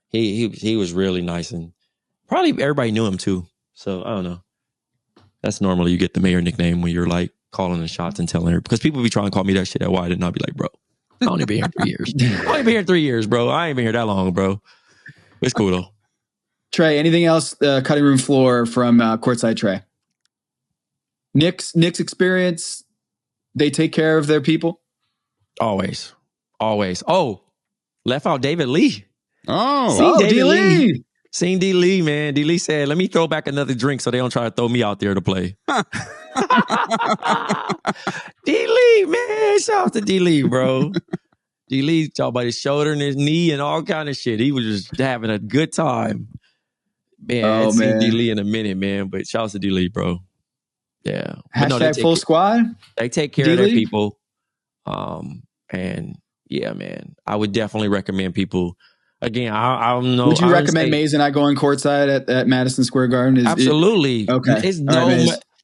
C: He was really nice, and probably everybody knew him too. So I don't know. That's normally you get the mayor nickname when you're like calling the shots and telling her, because people be trying to call me that shit at Wyatt, and I'll be like, bro, I only been here 3 years. I only been here 3 years, bro. I ain't been here that long, bro. It's cool though.
A: Trae, anything else? Cutting room floor from courtside Trae. Knicks experience. They take care of their people.
C: Always. Oh, left out David Lee.
A: D. Lee.
C: Seen D. Lee, man. D. Lee said, let me throw back another drink so they don't try to throw me out there to play. D. Lee, man. Shout out to D. Lee, bro. D. Lee talked about his shoulder and his knee and all kind of shit. He was just having a good time. Man, I haven't seen D. Lee in a minute, man. But shout out to D. Lee, bro. Yeah.
A: Hashtag full squad.
C: They take care of their people. And yeah, man, I would definitely recommend people. Again, I don't know.
A: Would you recommend Maze and I going courtside at Madison Square Garden?
C: Absolutely.
A: Okay.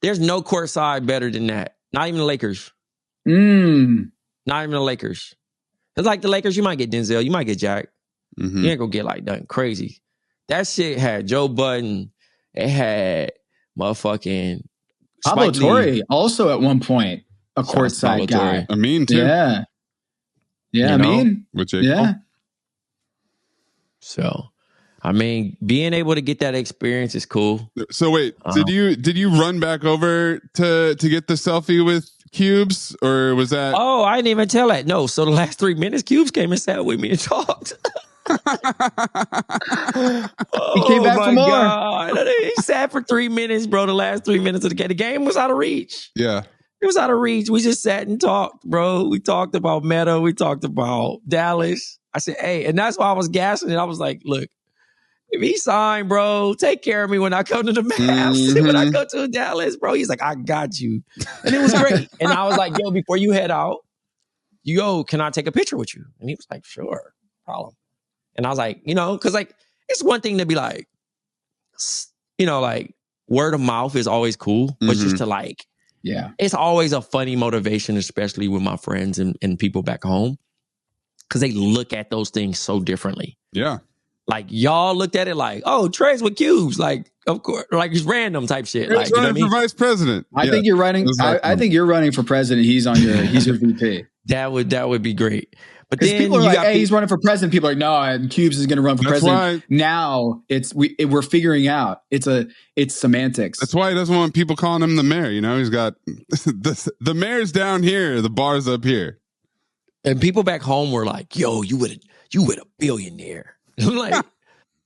C: There's no courtside better than that. Not even the Lakers. Not even the Lakers. It's like the Lakers, you might get Denzel, you might get Jack. You ain't gonna get like nothing crazy. That shit had Joe Budden. It had motherfucking
A: Pablo Torre also at one point a courtside guy.
B: Amin too.
A: Yeah. Yeah, Amin.
B: With J. Cole.
C: So, I mean, being able to get that experience is cool.
B: So wait, did you run back over to get the selfie with Cubes, or was that?
C: Oh, I didn't even tell that. No. So the last 3 minutes, Cubes came and sat with me and talked.
A: He came back for more.
C: God. He sat for 3 minutes, bro. The last 3 minutes of the game. The game was out of reach.
B: Yeah.
C: It was out of reach. We just sat and talked, bro. We talked about Meta. We talked about Dallas. I said, hey, and that's why I was gassing it. I was like, look, if he signed, bro, take care of me when I come to the Mavs. When I go to Dallas, bro. He's like, I got you. And it was great. And I was like, yo, before you head out, can I take a picture with you? And he was like, sure, problem. And I was like, because like, it's one thing to be like, like word of mouth is always cool, but just to like, it's always a funny motivation, especially with my friends and people back home, because they look at those things so differently.
B: Yeah.
C: Like y'all looked at it like, oh, Trae's with Cubes. Like, of course, like it's random type shit.
B: He's
C: like,
B: running for vice president.
A: I think you're running. I think you're running for president. He's your VP.
C: That would be great. But then
A: people are like, hey, he's running for president. People are like, no, and Cubes is going to run for president.
B: Why,
A: now we're figuring out it's semantics.
B: That's why he doesn't want people calling him the mayor. He's got the mayor's down here, the bar's up here.
C: And people back home were like, yo, you with a billionaire. I'm like,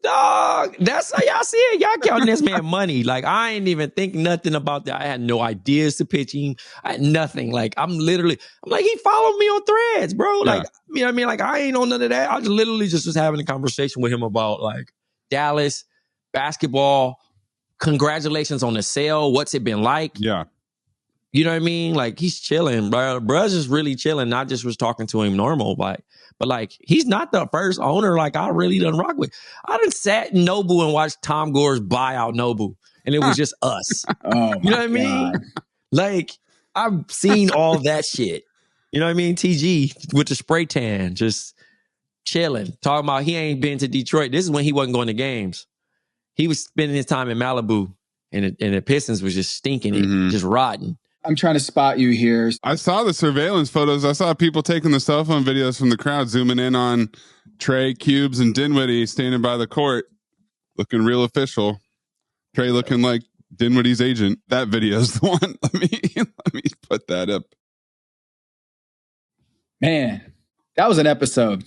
C: dog, that's how y'all see it. Y'all counting this man money. Like, I ain't even think nothing about that. I had no ideas to pitch him. I had nothing. Like, I'm like, he followed me on Threads, bro. Like, you know what I mean? Like, I ain't on none of that. I just literally just was having a conversation with him about like Dallas, basketball. Congratulations on the sale. What's it been like?
B: Yeah.
C: You know what I mean? Like, he's chilling, bro. Bruh's just really chilling. Not just was talking to him normal, but like, he's not the first owner like I really done rock with. I done sat in Nobu and watched Tom Gore's buy out Nobu, and it was just us. You know what I mean? Like, I've seen all that shit. You know what I mean? TG with the spray tan, just chilling, talking about he ain't been to Detroit. This is when he wasn't going to games. He was spending his time in Malibu, and the Pistons was just stinking it, just rotting.
A: I'm trying to spot you here.
B: I saw the surveillance photos. I saw people taking the cell phone videos from the crowd, zooming in on Trae, Cubes, and Dinwiddie standing by the court, looking real official. Trae looking like Dinwiddie's agent. That video's the one. Let me put that up.
A: Man, that was an episode.